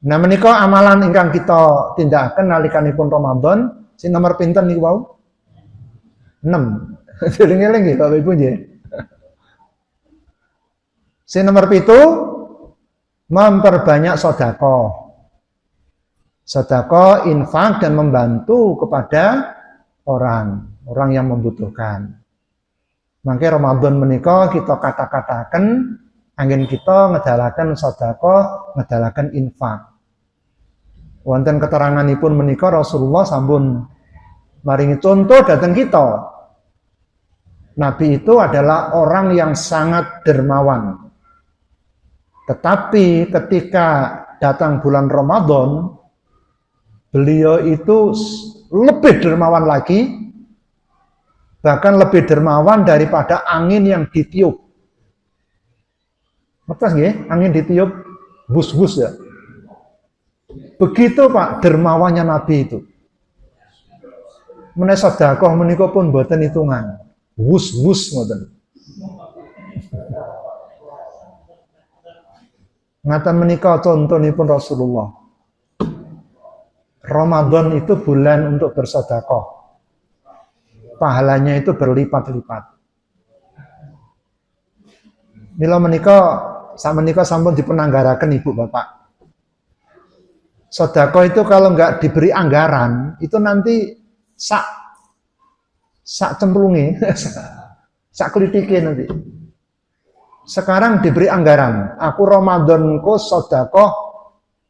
Nah menika amalan ingkang kita tindakaken nalikanipun Ramadan, sing nomor pinten niku wau? 6. Eling-eling nggih Bapak Ibu nggih. Sing nomor 7 memperbanyak sedekah. Sedekah, infak dan membantu kepada orang yang membutuhkan. Maka Ramadan menika kita kata-katakan angin kita ngedalaken sedekah, ngedalaken infak. Wonten keteranganipun menika Rasulullah sampun maringi contoh datang kita. Nabi itu adalah orang yang sangat dermawan. Tetapi ketika datang bulan Ramadan, beliau itu lebih dermawan lagi, bahkan lebih dermawan daripada angin yang ditiup. Ngerti nggih? Angin ditiup bus-bus ya. Begitu Pak dermawannya Nabi itu. Menawi sedekah menika pun boten hitungan. Wus-wus ngoten. Ngaten menika contonipun Rasulullah. Ramadan itu bulan untuk bersedekah. Pahalanya itu berlipat-lipat. Mila menika sakmenika sampun dipenanggaraken Ibu Bapak. Sedekah itu kalau nggak diberi anggaran, itu nanti sak cemplunge, sak klitike nanti. Sekarang diberi anggaran. Aku Ramadanku sedekah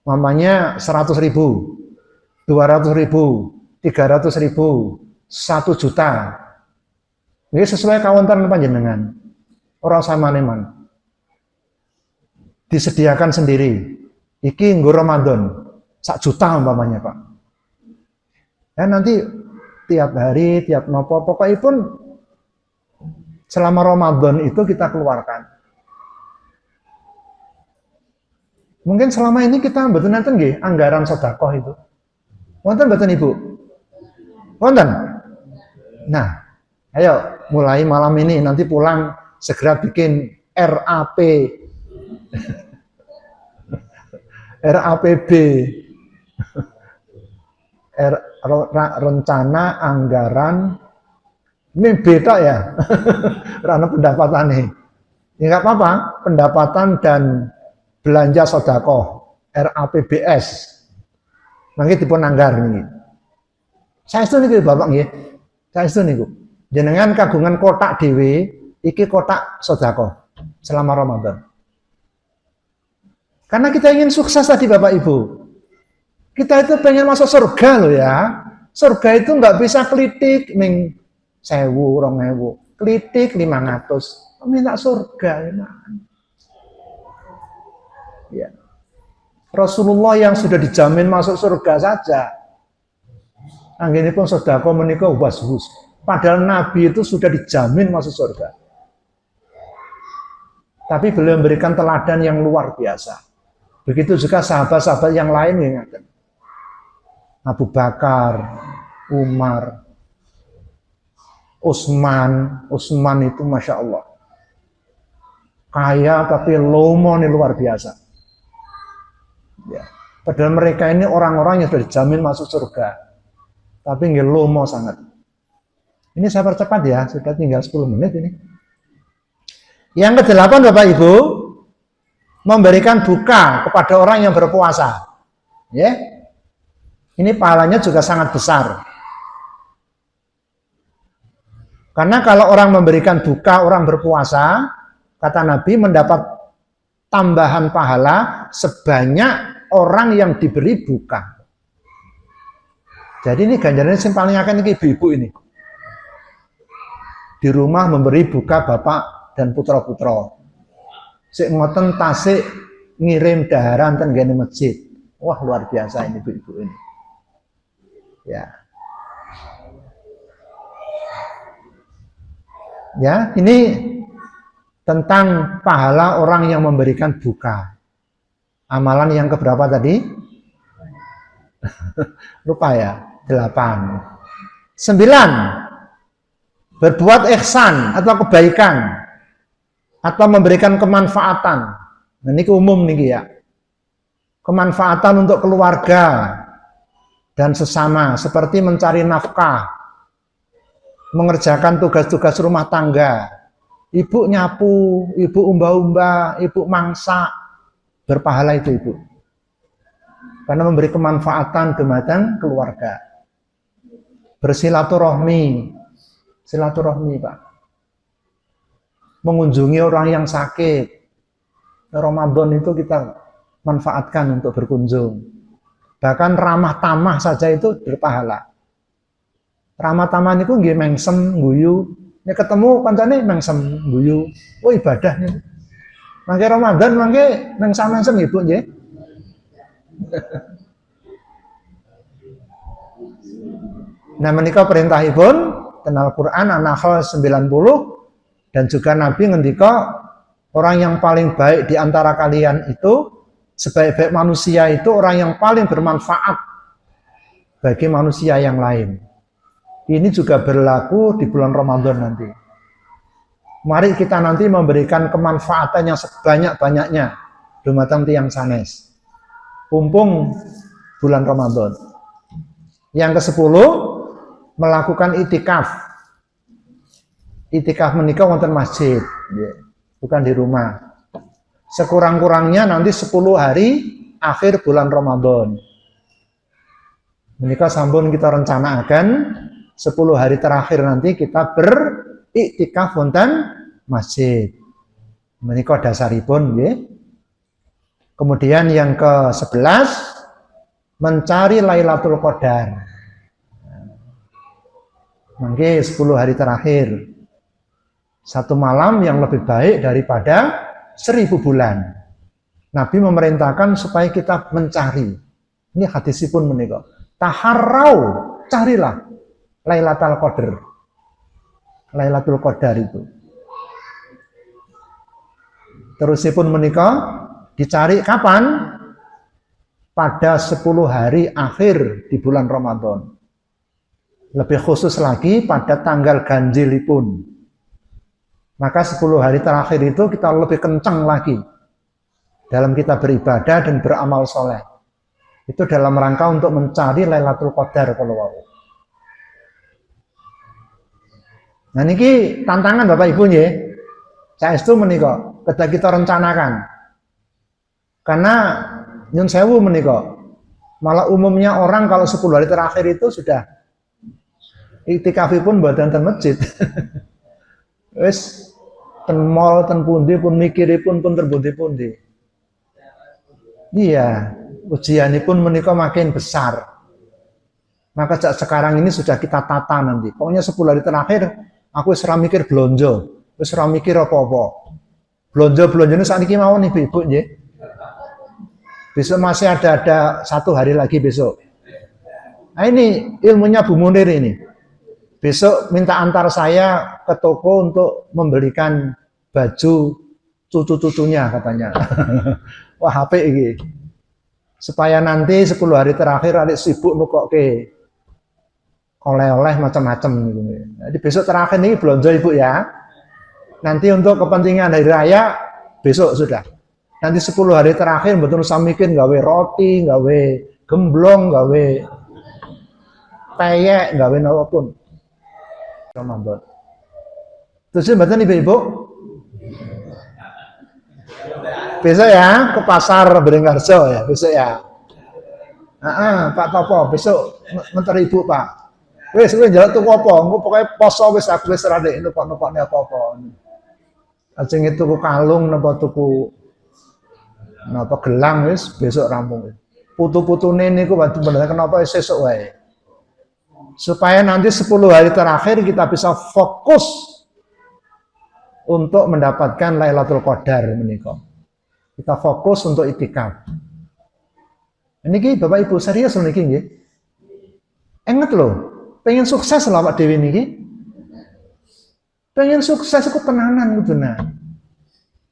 mamanya 100.000, 200.000, 300.000, 1 juta. Ini sesuai kawonten panjenengan. Ora samane-man. Disediakan sendiri. Iki nggo Ramadan. 1 juta umpamanya, Pak. Ya nanti tiap hari, tiap nopo, pokoknya pun selama Ramadan itu kita keluarkan. Mungkin selama ini kita mboten nenten nggih anggaran sedekah itu. Wonten mboten Ibu? Wonten. Nah, ayo mulai malam ini nanti pulang segera bikin RAP. RAPB. Rencana anggaran ini beda ya. Karena pendapatan nih. Ya nggak apa-apa, pendapatan dan belanja sedekah RAPBS. Mangke dipun anggar niki. Saestu niki Bapak nggih. Saestu niku. Jenengan kagungan kotak dhewe, iki kotak sedekah selama Ramadan. Karena kita ingin sukses tadi Bapak Ibu. Kita itu pengen masuk surga loh ya. Surga itu nggak bisa klitik ming 1.000, 2.000, klitik 500. Minta surga ya. Ya. Rasulullah yang sudah dijamin masuk surga saja. Anggenipun sedekah menika was-was. Padahal Nabi itu sudah dijamin masuk surga. Tapi beliau memberikan teladan yang luar biasa. Begitu juga sahabat-sahabat yang lain yang ingatkan. Abu Bakar, Umar, Utsman itu Masya Allah. Kaya tapi lomo nih luar biasa. Ya. Padahal mereka ini orang-orang yang sudah dijamin masuk surga. Tapi nggak lomo sangat. Ini saya percepat ya, sudah tinggal 10 menit ini. Yang ke-8 Bapak Ibu, memberikan buka kepada orang yang berpuasa. Ya. Ini pahalanya juga sangat besar. Karena kalau orang memberikan buka, orang berpuasa, kata Nabi mendapat tambahan pahala sebanyak orang yang diberi buka. Jadi ini ganjarannya yang paling akan ibu-ibu ini. Di rumah memberi buka bapak dan putra-putra. Sik ngoten tasik ngirim daharan ten gene masjid. Wah luar biasa ini ibu-ibu ini. Ya. Ya, ini tentang pahala orang yang memberikan buka. Amalan yang keberapa tadi? Lupa ya, 8. 9. Berbuat ihsan atau kebaikan atau memberikan kemanfaatan. Nah, ini umum nih ya. Kemanfaatan untuk keluarga dan sesama seperti mencari nafkah, mengerjakan tugas-tugas rumah tangga, ibu nyapu, ibu umba-umba, ibu mangsak, berpahala itu Ibu. Karena memberi kemanfaatan dumateng keluarga. Bersilaturahmi. Silaturahmi, Pak. Mengunjungi orang yang sakit. Ramadan itu kita manfaatkan untuk berkunjung. Bahkan ramah tamah saja itu berpahala. Ramah tamah niku nggih mengsem guyu. Nek ketemu kancane mengsem guyu. Oh ibadah niku. Mangke Ramadan mangke mengsem-mengsem nggih Bu nggih. Nah menika perintahipun kenal Quran An-Nahl 90 dan juga Nabi ngendika orang yang paling baik di antara kalian itu sebaik-baik manusia itu orang yang paling bermanfaat bagi manusia yang lain. Ini juga berlaku di bulan Ramadan nanti. Mari kita nanti memberikan kemanfaatan yang sebanyak-banyaknya dumateng tiyang sanes. Mumpung bulan Ramadan. Yang ke-10 melakukan itikaf. Itikaf menikah wonten masjid, bukan di rumah. Sekurang-kurangnya nanti 10 hari akhir bulan Ramadan. Menikah sampun kita rencanakan 10 hari terakhir nanti kita beriktikaf wonten masjid. Menikah dasaripun nggih. Kemudian yang ke-11 mencari Lailatul Qadar. Mungkin 10 hari terakhir. Satu malam yang lebih baik daripada 1000 bulan. Nabi memerintahkan supaya kita mencari. Ini hadisipun menika. Taharrau, carilah Lailatul Qadar. Lailatul Qadar itu. Terusipun menika dicari kapan? Pada 10 hari akhir di bulan Ramadan. Lebih khusus lagi pada tanggal ganjilipun. Maka 10 hari terakhir itu kita lebih kencang lagi dalam kita beribadah dan beramal soleh. Itu dalam rangka untuk mencari Lailatul Qadar kalau wau. Nah niki tantangan Bapak Ibu nggih. Saestu menika ketika kita rencanakan. Karena nyun sewu menika. Malah umumnya orang kalau 10 hari terakhir itu sudah iktikafipun mboten ten masjid. Wis ten mall ten pundi pun mikiripun pun terpundi-pundi. Iya, ujianipun menika makin besar. Maka sejak sekarang ini sudah kita tata nanti. Pokoknya 10 hari terakhir aku wis ora mikir blonjo, wis ora mikir apa-apa. Blonjo-blonjone sakniki mawon Ibu-ibu nggih. Besok masih ada 1 hari lagi besok. Nah ini ilmunya Bu Munir ini. Besok minta antar saya ke toko untuk membelikan baju cucu-cucunya katanya. Wah HP ini. Supaya nanti 10 hari terakhir adik sibuk nukokke oleh-oleh macam-macam gitu. Jadi besok terakhir ini belanja Ibu ya. Nanti untuk kepentingan hari raya besok sudah. Nanti 10 hari terakhir betul usah mikir gawe roti, gawe gemblong, gawe peyek, gawe apapun. Ramadan. Terus mboten Ibu-ibu? Besok ya ke pasar Beringharjo ya, besok ya. Pak Topo, besok nganter Ibu, Pak. Wis njaluk tuku apa? Engko pokoke poso wis aku wis ora ndek nukok-nukokne apa-apa. Ajeng tuku kalung napa tuku napa gelang wis besok rampung. Putu-putune niku bener kenapa sesuk wae. Supaya nanti 10 hari terakhir kita bisa fokus untuk mendapatkan Lailatul Qadar menika. Kita fokus untuk itikaf. Niki Bapak Ibu serius niki nggih. Ingat loh, pengen sukses lho awak dhewe niki. Pengen sukses itu tenanan gitu nah.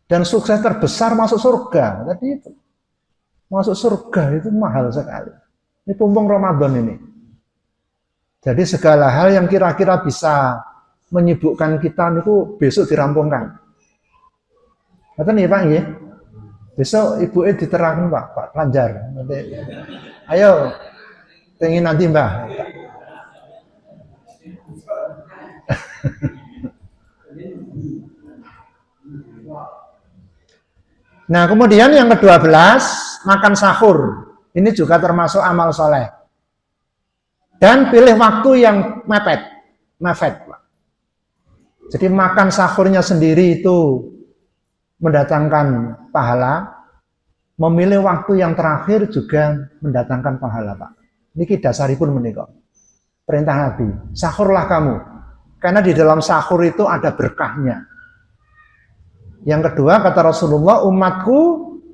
Dan sukses terbesar masuk surga. Tadi itu. Masuk surga itu mahal sekali. Ini pumpung Ramadan ini. Jadi segala hal yang kira-kira bisa menyibukkan kita niku besok dirampungkan. Ngoten nggih Pak nggih. Besok ibuke diterangkan Pak Lanjar. Nanti, ayo pengen nanti Mbah. Nah, kemudian yang ke-12, makan sahur. Ini juga termasuk amal soleh. Dan pilih waktu yang mepet. Jadi makan sahurnya sendiri itu mendatangkan pahala. Memilih waktu yang terakhir juga mendatangkan pahala, Pak. Niki dasaripun menika. Perintah Nabi, sahurlah kamu. Karena di dalam sahur itu ada berkahnya. Yang kedua, kata Rasulullah, umatku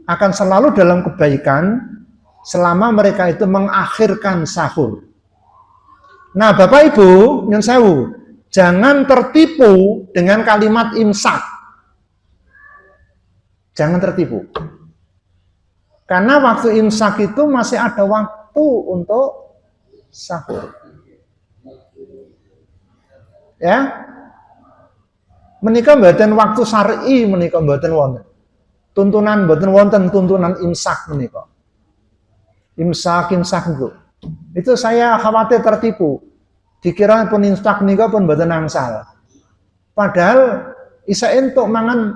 akan selalu dalam kebaikan selama mereka itu mengakhirkan sahur. Nah, Bapak Ibu, nyun sewu, jangan tertipu dengan kalimat imsak. Jangan tertipu. Karena waktu imsak itu masih ada waktu untuk sahur. Ya. Menika mboten waktu syar'i menika mboten wonten. Tuntunan mboten wonten tuntunan imsak menika. Imsak itu. Itu saya khawatir tertipu. Dikira pun imsak menika pun mboten angsal. Padahal isa entuk mangan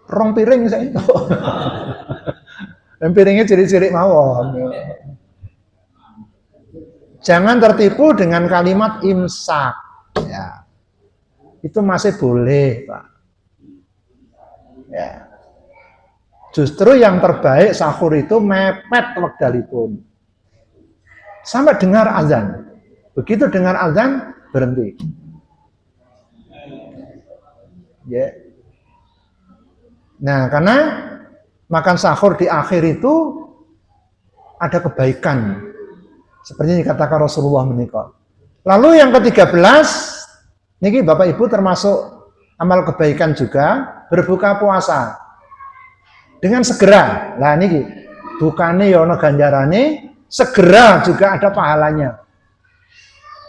rong piring isa entuk. Dan piringnya ciri-ciri mawon. Jangan tertipu dengan kalimat imsak. Ya. Itu masih boleh, Pak. Ya. Justru yang terbaik sahur itu mepet wekdalipun. Sampai dengar azan. Begitu dengar azan, berhenti. Ya. Nah, karena makan sahur di akhir itu ada kebaikan. Seperti yang dikatakan Rasulullah menikah. Lalu yang ke-13, niki Bapak Ibu termasuk amal kebaikan juga, berbuka puasa. Dengan segera. Lah niki, bukane ya ana ganjarane, segera juga ada pahalanya.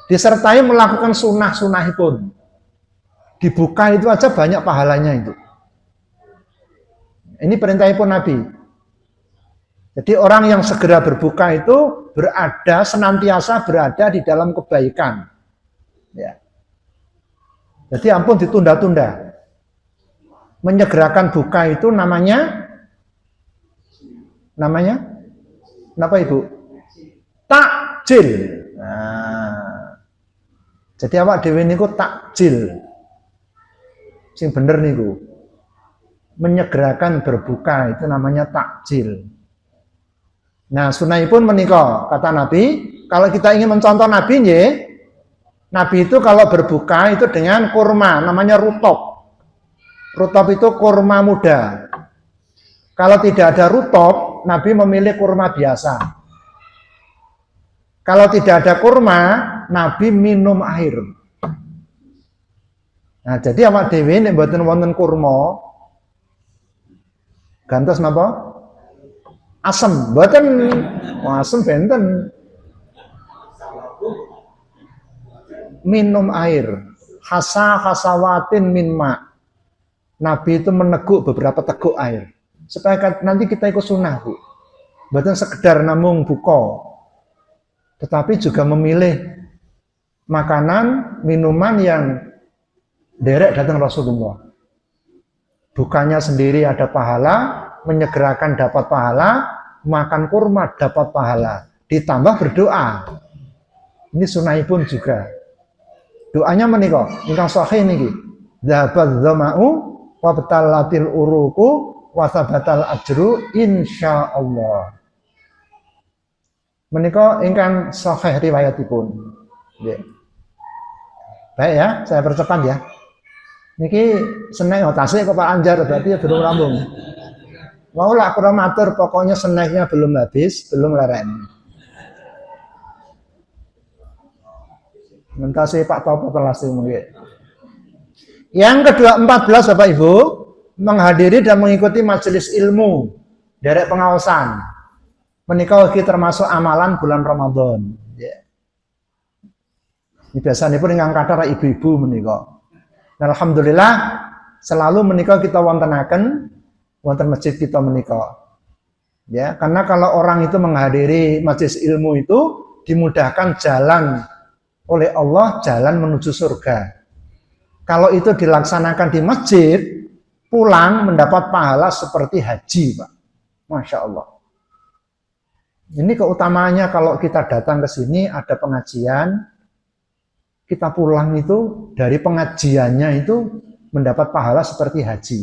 Disertai melakukan sunnah-sunnahipun. Dibuka itu aja banyak pahalanya itu. Ini perintahipun Nabi. Jadi orang yang segera berbuka itu senantiasa berada di dalam kebaikan. Ya. Jadi ampun ditunda-tunda. Menyegerakan buka itu namanya apa Ibu? Takjil. Nah. Jadi awak dhewe niku takjil. Sing bener niku. Menyegerakan berbuka itu namanya takjil. Nah, sunahipun menika kata Nabi, kalau kita ingin mencontoh Nabi Nabi itu kalau berbuka itu dengan kurma, namanya rutop. Rutop itu kurma muda. Kalau tidak ada rutop, Nabi memilih kurma biasa. Kalau tidak ada kurma, Nabi minum air. Nah, jadi awak dhewe nek mboten wonten kurma, gantos napa? Asem, mboten asem benten. Minum air. Hasawatin min ma. Nabi itu meneguk beberapa teguk air. Supaya nanti kita ikut sunnah, Bu. Mboten sekedar namung buka. Tetapi juga memilih makanan, minuman yang derek datang Rasulullah. Bukanya sendiri ada pahala, menyegerakan dapat pahala, makan kurma dapat pahala, ditambah berdoa. Ini sunahipun juga. Doanya menika, ingkang sahih niki. Dzhabadz dzama'u wa batalatil uruqu wa sabatal ajru insyaallah. Menika ingkang sahih riwayatipun. Nggih. Baik ya, saya percepat ya. Niki seneng tasik kok Pak Anjar berarti ya durung rambung. Mau lah kurang matur, pokoknya snacknya belum habis, belum leren. Mentasi Pak Topo telah mungkin. Yang ke-14 Bapak Ibu, menghadiri dan mengikuti majelis ilmu dari pengawasan. Menikah lagi termasuk amalan bulan Ramadan. Ya. Ini biasanya pun yang kata ibu-ibu menikah. Nah, alhamdulillah selalu menikah kita wontenaken wonten masjid kita menikah. Ya, karena kalau orang itu menghadiri majelis ilmu itu dimudahkan jalan oleh Allah, jalan menuju surga. Kalau itu dilaksanakan di masjid, pulang mendapat pahala seperti haji, Pak. Masya Allah. Ini keutamaannya kalau kita datang ke sini ada pengajian, kita pulang itu dari pengajiannya itu mendapat pahala seperti haji.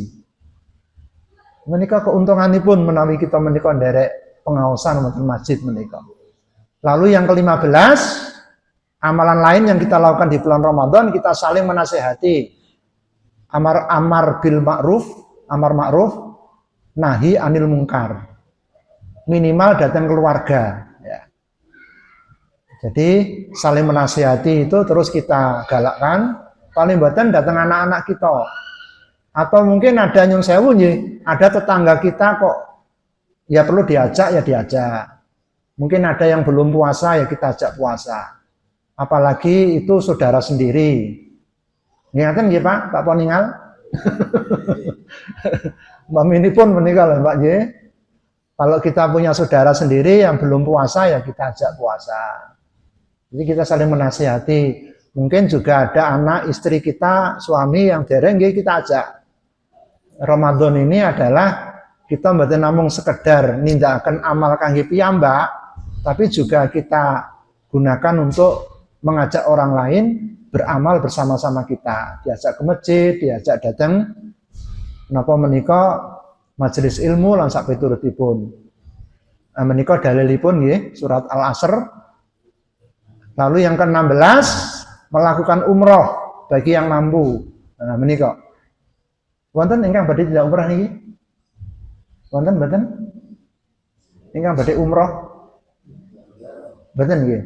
Menika keuntunganipun menawi kita menika nderek pengaosan wonten masjid menika. Lalu yang ke-15, amalan lain yang kita lakukan di bulan Ramadan, kita saling menasehati. Amar bil ma'ruf, amar ma'ruf, nahi anil mungkar. Minimal datang keluarga. Ya. Jadi saling menasihati itu terus kita galakkan. Paling badan datang anak-anak kita. Atau mungkin ada nyun sewu, ada tetangga kita kok ya perlu diajak ya diajak. Mungkin ada yang belum puasa ya kita ajak puasa. Apalagi itu saudara sendiri. Ingatkan nggih Pak Poningal. Mbak Mini pun meninggal Mbak J. Kalau kita punya saudara sendiri yang belum puasa ya kita ajak puasa. Jadi kita saling menasihati. Mungkin juga ada anak istri kita, suami yang dereng kita ajak. Ramadan ini adalah kita mboten namung sekedar nindakaken amal kangge piyambak, tapi juga kita gunakan untuk mengajak orang lain beramal bersama-sama kita, diajak ke masjid, diajak datang napa menika majelis ilmu lan sak piturutipun. Menika dalilipun nggih surat Al-Asr. Lalu yang ke-16 melakukan umroh bagi yang mampu. Nah menika. Wonten ingkang badhe tidak umroh niki? Wonten mboten? Ingkang badhe umroh? Mboten nggih.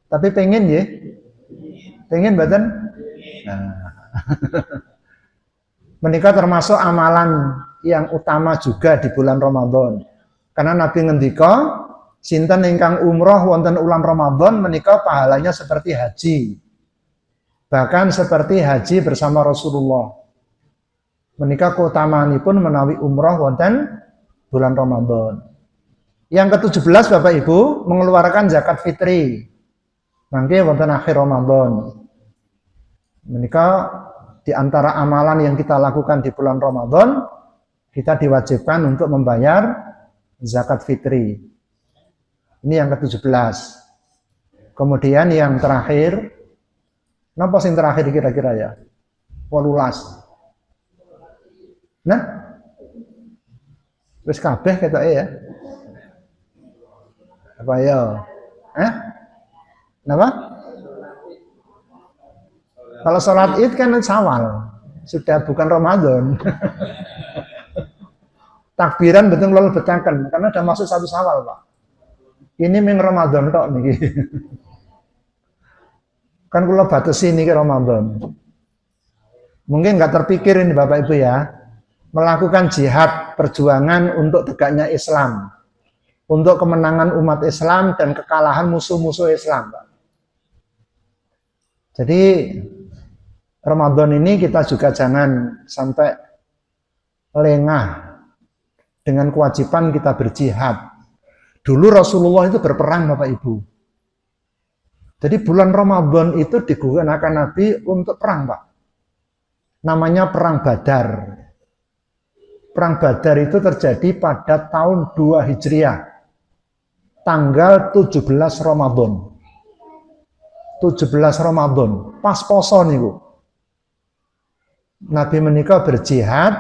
Tapi pengen nggih. Pengen mboten? Nah. Menika termasuk amalan yang utama juga di bulan Ramadan. Karena Nabi ngendika, sinten ingkang umroh wonten ulan Ramadan menika pahalanya seperti haji. Bahkan seperti haji bersama Rasulullah. Menika keutamaanipun menawi umroh wonten bulan Ramadan. Yang ke-17 Bapak Ibu mengeluarkan zakat fitri. Mangke wonten akhir Ramadan. Menika di antara amalan yang kita lakukan di bulan Ramadan, kita diwajibkan untuk membayar zakat fitri. Ini yang ke-17. Kemudian yang terakhir, napa sing terakhir kira-kira ya? 18. Nah, wis kabeh ketoke ya. Apa ya? Napa? Kalau sholat Id kan Syawal, sudah bukan Ramadan. Takbiran betul lalu betakan, karena sudah masuk satu Syawal, Pak. Ini ming Ramadan tok niki. Kan kula batasi niki Ramadan. Mungkin nggak terpikir ini Bapak Ibu ya, melakukan jihad perjuangan untuk tegaknya Islam, untuk kemenangan umat Islam dan kekalahan musuh-musuh Islam, Pak. Jadi Ramadan ini kita juga jangan sampai lengah dengan kewajiban kita berjihad. Dulu Rasulullah itu berperang Bapak Ibu. Jadi bulan Ramadan itu digunakan Nabi untuk perang Pak. Namanya Perang Badar. Perang Badar itu terjadi pada tahun 2 Hijriah. Tanggal 17 Ramadan. 17 Ramadan. Pas poso niku. Nabi menika berjihad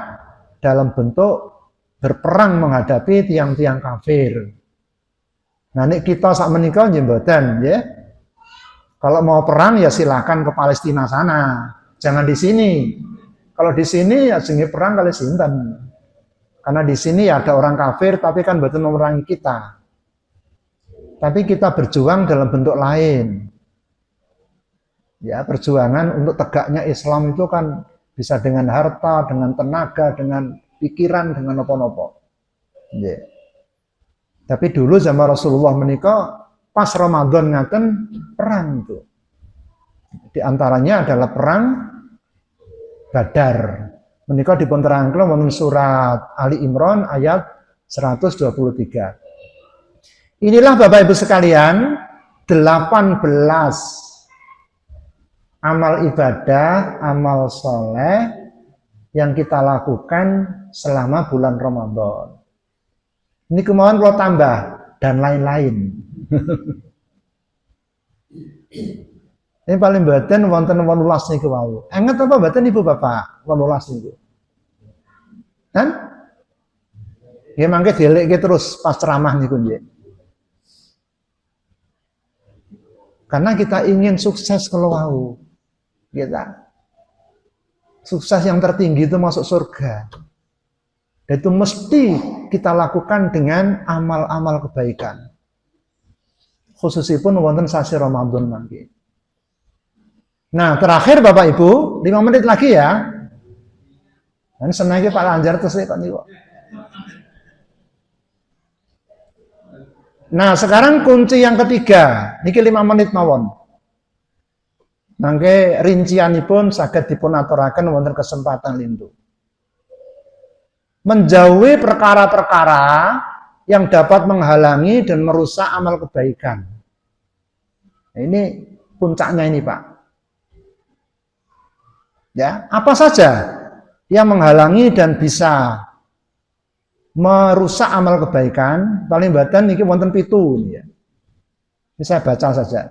dalam bentuk berperang menghadapi tiang-tiang kafir. Nah, nek kita sak menika nggih mboten, ya. Kalau mau perang ya silakan ke Palestina sana, jangan di sini. Kalau di sini ya jenenge perang kali sinten. Karena di sini ya ada orang kafir tapi kan mboten memerangi kita. Tapi kita berjuang dalam bentuk lain. Ya, perjuangan untuk tegaknya Islam itu kan bisa dengan harta, dengan tenaga, dengan pikiran, dengan apa-apa. Yeah. Tapi dulu zaman Rasulullah menikah, pas Ramadan ngaten perang itu. Di antaranya adalah perang Badar. Menikah dipunterangkan wonten surat Ali Imran ayat 123. Inilah Bapak Ibu sekalian, 18 amal ibadah, amal soleh yang kita lakukan selama bulan Ramadan. Ini kemauan kalau tambah dan lain-lain. Ini paling badan wonten 18 niku wau. Ingat apa badan Ibu Bapak? 18 niku. Kan? Ya mangke dielekke terus pas ceramah niku nggih. Karena kita ingin sukses kalau wau. Kita sukses yang tertinggi itu masuk surga. Dan itu mesti kita lakukan dengan amal-amal kebaikan. Khususipun wonten sasi Ramadan mangke. Nah, terakhir Bapak Ibu, 5 menit lagi ya. Dan senangnya Pak Lanjar terus kok niku. Nah, sekarang kunci yang ketiga, niki 5 menit mawon. Mangke rincianipun saged dipun aturaken wonten kesempatan lindu. Menjauhi perkara-perkara yang dapat menghalangi dan merusak amal kebaikan. Nah, ini puncaknya ini, Pak. Ya, apa saja yang menghalangi dan bisa merusak amal kebaikan? Paling badan niki wonten 7 ini ya. Ini saya baca saja.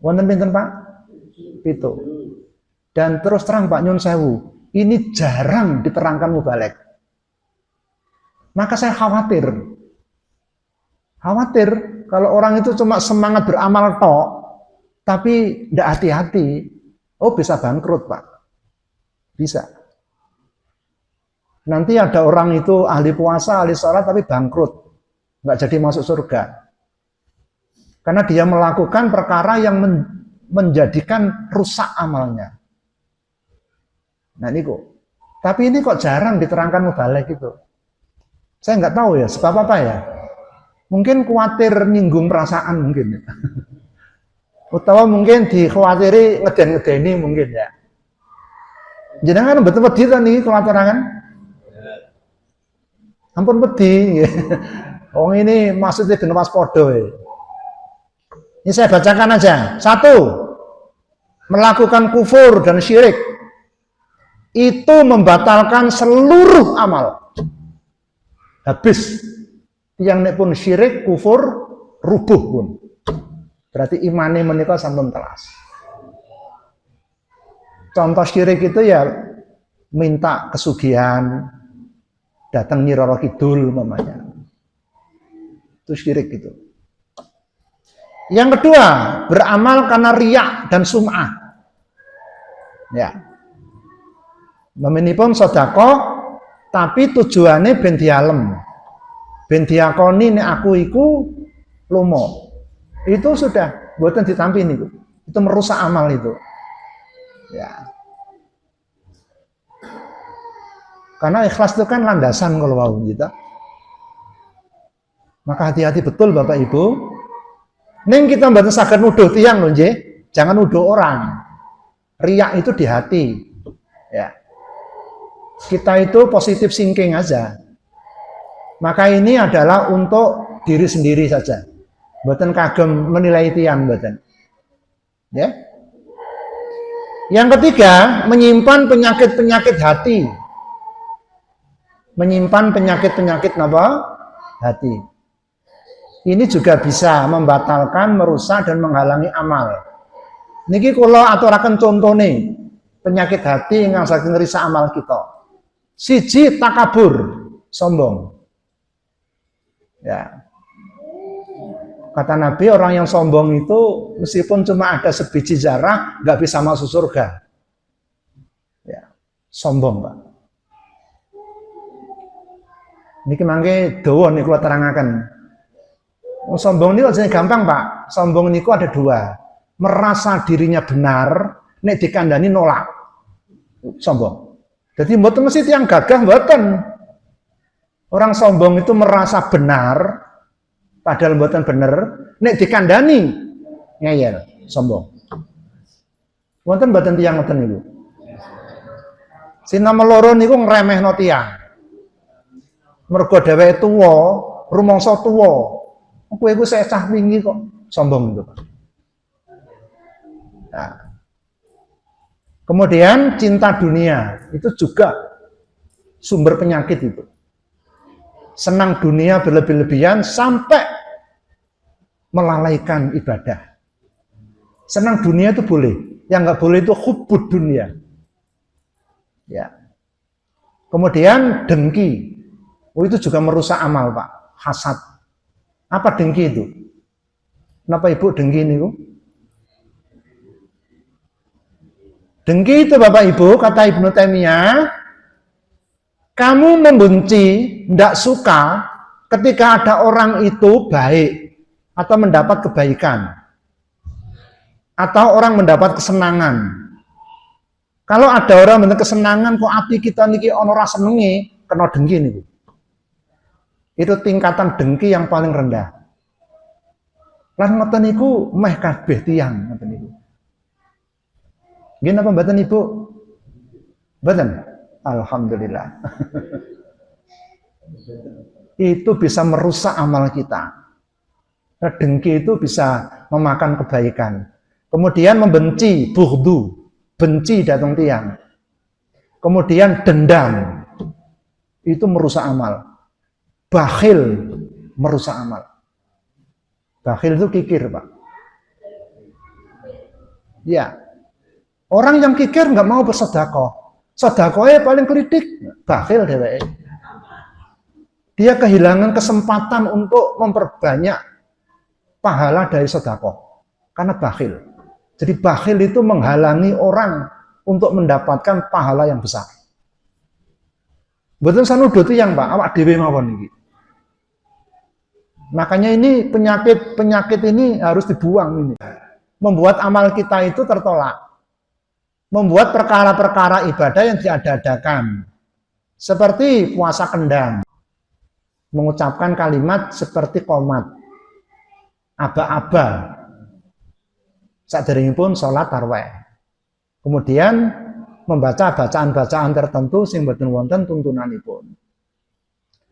Wonten pinten, Pak? 7. Dan terus terang Pak Nyun Sewu, ini jarang diterangkan mubalek. Maka saya khawatir kalau orang itu cuma semangat beramal tok, tapi tidak hati-hati, oh bisa bangkrut Pak. Bisa. Nanti ada orang itu ahli puasa, ahli sholat, tapi bangkrut. Nggak jadi masuk surga. Karena dia melakukan perkara yang menjadikan rusak amalnya. Nah ini kok. Tapi ini kok jarang diterangkan mubalek itu. Saya nggak tahu ya, sebab apa ya. Mungkin khawatir nyinggung perasaan mungkin. Utawa mungkin dikhawatiri ngeden-ngedeni mungkin ya. Jenengan betul wedi ta niki kelatarangan? Ampun wedi. Wong ini maksudnya ben waspada. Ini saya bacakan aja. 1. Melakukan kufur dan syirik itu membatalkan seluruh amal. Habis. Yang nek pun syirik, kufur, rubuh pun. Berarti imane menika sampun telas. Contoh syirik itu ya minta kesugihan, datang Nyi Roro Kidul mamanya. Itu syirik itu. Yang kedua, beramal karena riya dan sum'ah. Ya. Meminipun sedekah tapi tujuannya ben dialem. Ben diakoni nek aku iku lomo. Itu sudah buatan ditampi itu. Itu merusak amal itu. Ya. Karena ikhlas itu kan landasan kalau mau gitu. Maka hati-hati betul Bapak Ibu. Neng kita mboten saged nuduh tiyang lho nggih. Jangan nuduh orang. Riak itu di hati. Ya. Kita itu positif thinking aja. Maka ini adalah untuk diri sendiri saja. Mboten kagem menilai tiyang mboten. Ya. Yang ketiga, menyimpan penyakit-penyakit hati. Menyimpan penyakit-penyakit apa? Hati. Ini juga bisa membatalkan, merusak dan menghalangi amal. Niki kula aturaken contone penyakit hati yang saking ngrisak amal kita. Siji takabur, sombong. Ya. Kata Nabi, orang yang sombong itu meskipun cuma ada sebiji zarah nggak bisa masuk surga. Ya, sombong Pak. Niki mangke dawa niku kula terangaken. Sombong niku aja gampang Pak. Sombong niku ada 2. Merasa dirinya benar, nek dikandani nolak. Sombong. Jadi mboten mesti tiyang gagah mboten. Orang sombong itu merasa benar, padahal mboten bener, nek dikandani ngeyel, sombong. Wonten mboten tiyang ngoten niku. Sinama loro niku ngremehno tiyang. Mergo dheweke tuwa, rumangsa tuwa. Kowe iku sik cah wingi kok sombong itu. Nah. Kemudian cinta dunia, itu juga sumber penyakit itu. Senang dunia berlebih-lebihan sampai melalaikan ibadah. Senang dunia itu boleh, yang nggak boleh itu hubbud dunia. Ya. Kemudian dengki, itu juga merusak amal, Pak. Hasad. Apa dengki itu? Kenapa Ibu dengki ini, Bu? Dengki itu Bapak Ibu, kata Ibnu Taimiyah, kamu membenci, tidak suka ketika ada orang itu baik atau mendapat kebaikan atau orang mendapat kesenangan. Kalau ada orang mendapat kesenangan, kok hati kita niki ono rasa senengi, kena dengki nih. Itu tingkatan dengki yang paling rendah. Lan ngoten niku meh kabeh tiyang ngoten niku. Nggih napa mboten Ibu? Mboten. Alhamdulillah. Itu bisa merusak amal kita. Dengki itu bisa memakan kebaikan. Kemudian membenci, bughdu, benci datang tiang. Kemudian dendam, itu merusak amal. Bakhil, merusak amal. Bakhil itu kikir, Pak. Ya, orang yang kikir nggak mau bersedekah. Sedekahnya paling kritik, bakhil dheweke. Dia kehilangan kesempatan untuk memperbanyak pahala dari sedekah karena bakhil. Jadi bakhil itu menghalangi orang untuk mendapatkan pahala yang besar. Betul sanudo yang Pak, awak dhewe mawon iki. Makanya ini penyakit ini harus dibuang ini. Membuat amal kita itu tertolak. Membuat perkara-perkara ibadah yang diada-adakan. Seperti puasa kendang. Mengucapkan kalimat seperti qomat. Aba-aba. Saderengipun sholat tarawih. Kemudian membaca bacaan-bacaan tertentu sing boten wonten tuntunanipun.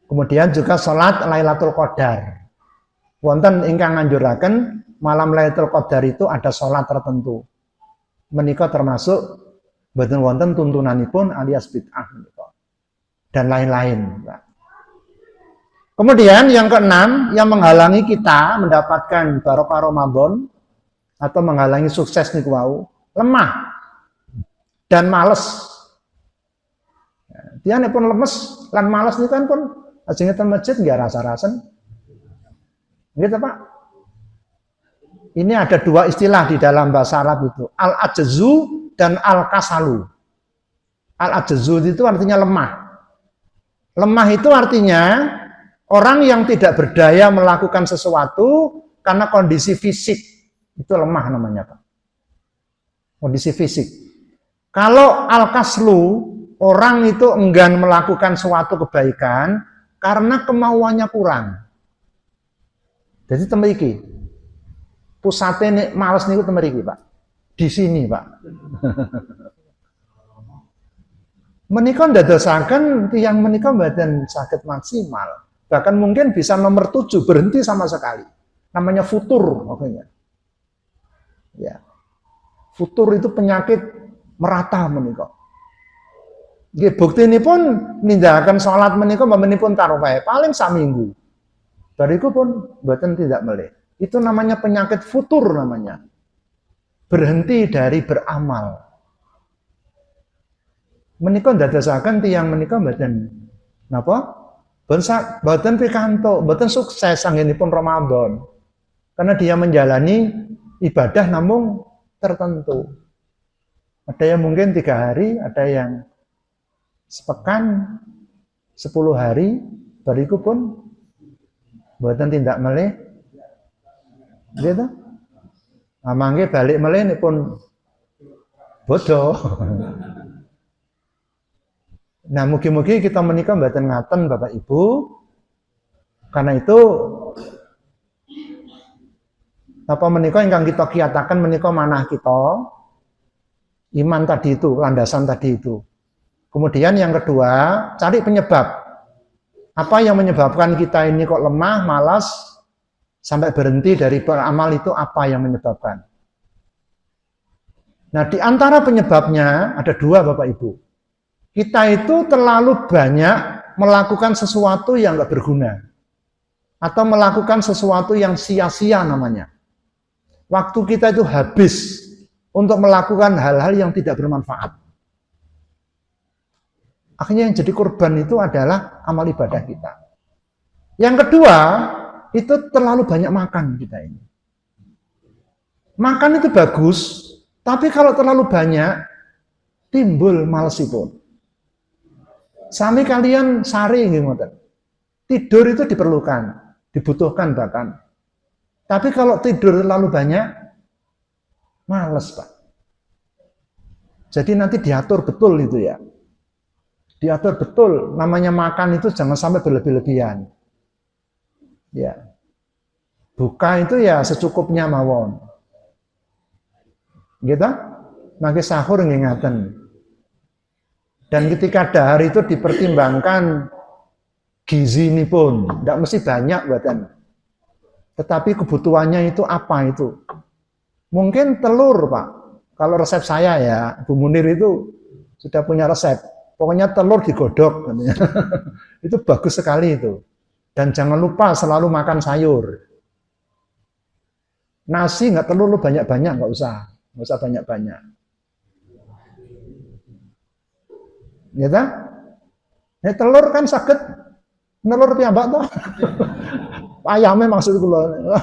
Kemudian juga sholat Lailatul Qadar. Wonten ingkang nganjuraken malam Lailatul Qadar itu ada sholat tertentu. Menika termasuk boten wonten tuntunanipun alias bid'ah menika. Dan lain-lain. Kemudian yang keenam yang menghalangi kita mendapatkan barokah Ramadan atau menghalangi sukses niku wau, lemah dan males. Dia pun lemes lan males niku kan pun ajeng ten masjid nggih rasa-rasen. Gitu Pak. Ini ada dua istilah di dalam bahasa Arab itu, al-ajzu dan al-kasalu. Al-ajzu itu artinya lemah. Lemah itu artinya orang yang tidak berdaya melakukan sesuatu karena kondisi fisik. Itu lemah namanya Pak. Kondisi fisik. Kalau al-kaslu, orang itu enggan melakukan suatu kebaikan karena kemauannya kurang. Jadi temeriki. Pusatnya nih males niku temeriki Pak. Di sini Pak. Menika ndadosaken tiyang menika mboten saged maksimal. Bahkan mungkin bisa nomor 7 berhenti sama sekali. Namanya futur makanya. Ya. Futur itu penyakit merata menika. Nggih buktinipun nindakaken salat menika menipun tarawih paling saminggu. Bariku pun mboten tidak melih. Itu namanya penyakit futur namanya. Berhenti dari beramal. Menika ndadosaken tiyang menika mboten napa? Mboten pikantuk, mboten sukses anggenipun Ramadan. Karena dia menjalani ibadah namun tertentu. Ada yang mungkin 3 hari, ada yang sepekan, 10 hari, bariku pun mboten tindak melih. Gitu. Nah, mangke balik melih pun bodoh. Nah, mugi-mugi kita menikah mboten ngaten Bapak Ibu. Karena itu apa menikah ingkang kita kiyataken menikah manah kita. Iman tadi itu, landasan tadi itu. Kemudian yang kedua, cari penyebab. Apa yang menyebabkan kita ini kok lemah, malas, sampai berhenti dari beramal itu apa yang menyebabkan? Nah, di antara penyebabnya ada dua, Bapak Ibu. Kita itu terlalu banyak melakukan sesuatu yang nggak berguna. Atau melakukan sesuatu yang sia-sia namanya. Waktu kita itu habis untuk melakukan hal-hal yang tidak bermanfaat. Akhirnya yang jadi korban itu adalah amal ibadah kita. Yang kedua, itu terlalu banyak makan kita ini. Makan itu bagus, tapi kalau terlalu banyak, timbul malesipun. Sami kalian sari gitu. Tidur itu diperlukan, dibutuhkan bahkan. Tapi kalau tidur terlalu banyak, males Pak. Jadi nanti diatur betul itu ya. Diatur betul, namanya makan itu jangan sampai berlebih-lebihan. Ya. Buka itu ya secukupnya mawon. Gitu? Mangke sahur ngingaten. Dan ketika dahar itu dipertimbangkan gizi ini pun, tidak mesti banyak buatan. Tetapi kebutuhannya itu apa itu? Mungkin telur Pak. Kalau resep saya ya, Bu Munir itu sudah punya resep. Pokoknya telur digodok. Itu bagus sekali itu. Dan jangan lupa selalu makan sayur. Nasi nggak telur lu banyak-banyak, nggak usah banyak-banyak. Gitu? Telur kan sakit, telur piyambak toh. Ayamnya maksud kula.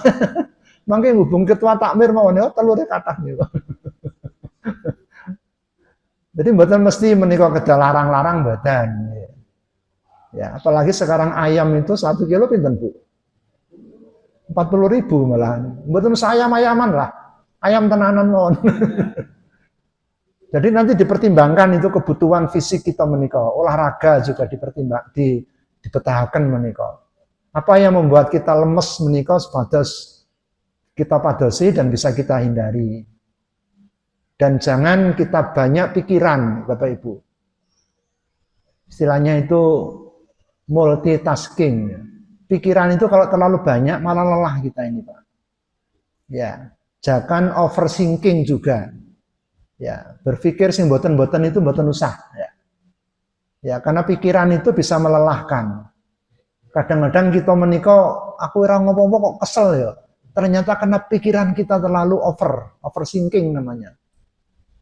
Mangke hubung ketua takmir mawon ya telure kathah niku. Jadi mboten mesti menika kedah larang-larang mboten. Ya, apalagi sekarang ayam itu 1 kilo pinten, Bu? 40.000 malah. Mboten ayam-ayaman lah. Ayam tenanan mawon. Jadi nanti dipertimbangkan itu kebutuhan fisik kita menika, olahraga juga dipetahaken menika. Apa yang membuat kita lemes menika sebatas kita padosi dan bisa kita hindari. Dan jangan kita banyak pikiran, Bapak Ibu. Istilahnya itu multitasking. Pikiran itu kalau terlalu banyak malah lelah kita ini, Pak. Ya, jangan overthinking juga. Ya, berpikir sing boten-boten itu boten usah, ya. Ya, karena pikiran itu bisa melelahkan. Kadang-kadang kita menika aku ora ngopo-ngopo kok kesel ya. Ternyata karena pikiran kita terlalu overthinking namanya.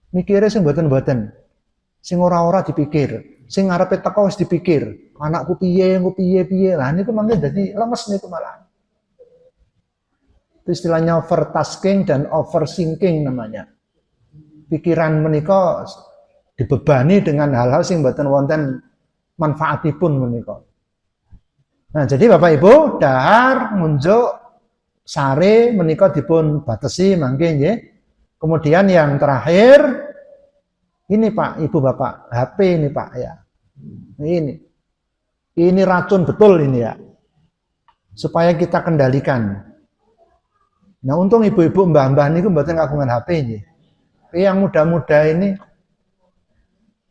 Mikirnya sing boten-boten. Sing ora-ora dipikir, sing ngarepe teko wis dipikir. Anakku piye, piye. Lah niku mangke dadi lemes niku malah. Itu istilahnya overtasking dan overthinking namanya. Pikiran menika dibebani dengan hal-hal sing mboten wonten manfaatipun menika. Nah, jadi Bapak Ibu, dahar, ngunjuk, sare menika dipun batesi mangke nggih. Kemudian yang terakhir ini Pak, Ibu Bapak, HP ini Pak ya. Ini racun betul ini ya. Supaya kita kendalikan. Nah, untung ibu-ibu mbah-mbah niku mboten kagungan HP nggih. Yang muda-muda ini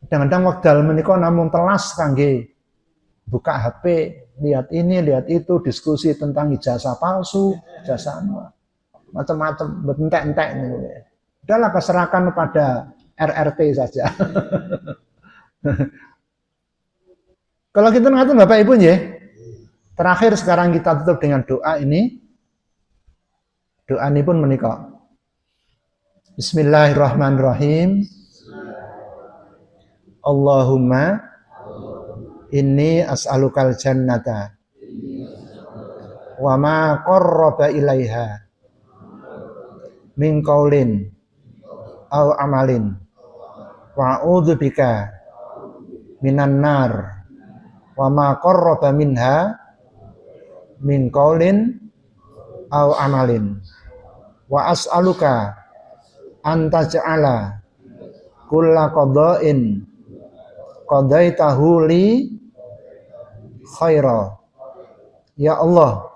kadang-kadang wekdal menika namung telas kangge buka HP, lihat ini, lihat itu, diskusi tentang ijazah palsu, ijazah macam-macam, entek-entek nih. Udahlah keserahkan kepada RRT saja. Kalau kita ngatain Bapak Ibu ya, terakhir sekarang kita tutup dengan doa ini. Doa ini pun menikah. Bismillahirrahmanirrahim. Allahumma inni as'alukal jannata wa ma qarraba ilaiha min qaulin aw amalin wa a'udzubika minan nar wa ma qarraba minha min qaulin aw amalin wa as'aluka anta ja'ala kulla qada'in qadaitahu li khaira. Ya Allah,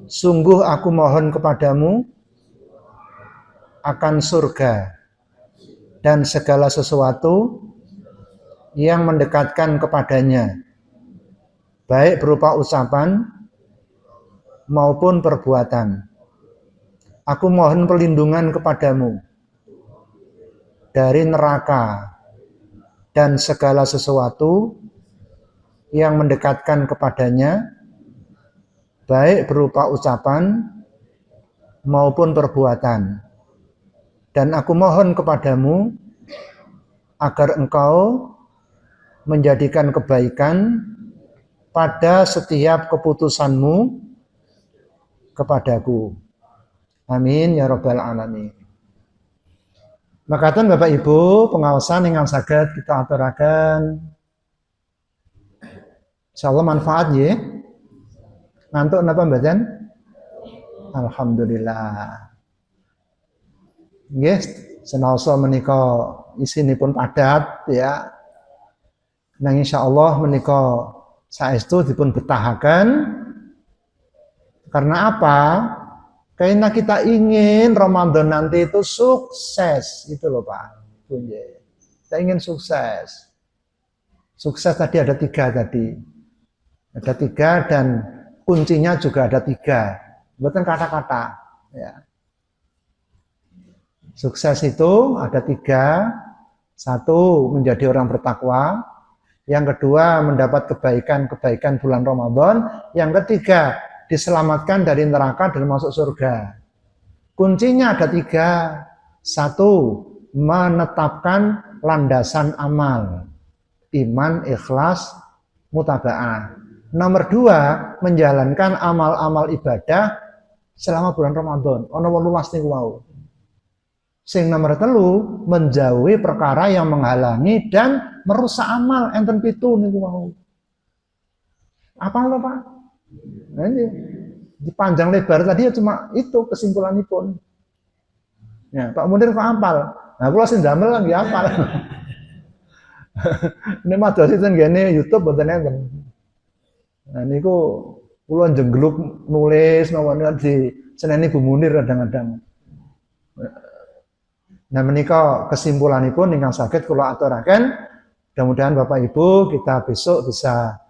sungguh aku mohon kepadamu akan surga dan segala sesuatu yang mendekatkan kepadanya, baik berupa ucapan maupun perbuatan. Aku mohon perlindungan kepadamu dari neraka dan segala sesuatu yang mendekatkan kepadanya, baik berupa ucapan maupun perbuatan. Dan aku mohon kepadamu agar engkau menjadikan kebaikan pada setiap keputusanmu kepadaku. Amin ya rabbal alamin. Makaten Bapak Ibu pengawasan ingkang saged kita aturaken. Insyaallah manfaat ya. Ngantuk napa mboten? Alhamdulillah. Nggih, senaosa menika isinipun padat ya. Nang insyaallah menika saestu dipun betahaken. Karena apa? Karena kita ingin Ramadan nanti itu sukses, itu loh Pak. Kita ingin sukses. Sukses tadi ada 3 tadi. Ada 3 dan kuncinya juga ada 3. Bukan kata-kata. Ya. Sukses itu ada 3. 1, menjadi orang bertakwa. Yang kedua, mendapat kebaikan-kebaikan bulan Ramadan. Yang ketiga, diselamatkan dari neraka dan masuk surga. Kuncinya ada 3. 1, menetapkan landasan amal. Iman, ikhlas, mutaba'ah. Nomor 2, menjalankan amal-amal ibadah selama bulan Ramadan. Ono 18 niku wau. Sing nomor 3, menjauhi perkara yang menghalangi dan merusak amal. Enten 7 niku wau. Apa lho Pak? Nah, ini dipanjang lebar tadi ya cuma itu kesimpulanipun. Ya, Pak Munir kok hafal. Nah, kula sing damel nggih hafal. Ini mados itu nggene YouTube mboten enten. Nah niku kula jenggluk nulis mawon di seneni Bu Munir kadang-kadang. Nah menika kesimpulanipun ingkang saged kula aturaken. Mudah-mudahan Bapak Ibu kita besok bisa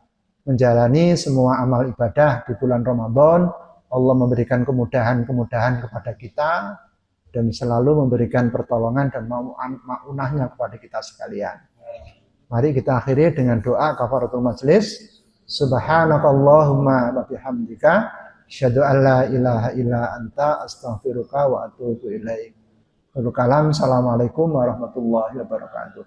menjalani semua amal ibadah di bulan Ramadan. Allah memberikan kemudahan-kemudahan kepada kita dan selalu memberikan pertolongan dan maunahnya kepada kita sekalian. Mari kita akhiri dengan doa kafaratul majlis. Subhanakallahumma wa bihamdika asyhadu an la ilaha illa anta astaghfiruka wa atubu ilaik. Assalamualaikum warahmatullahi wabarakatuh.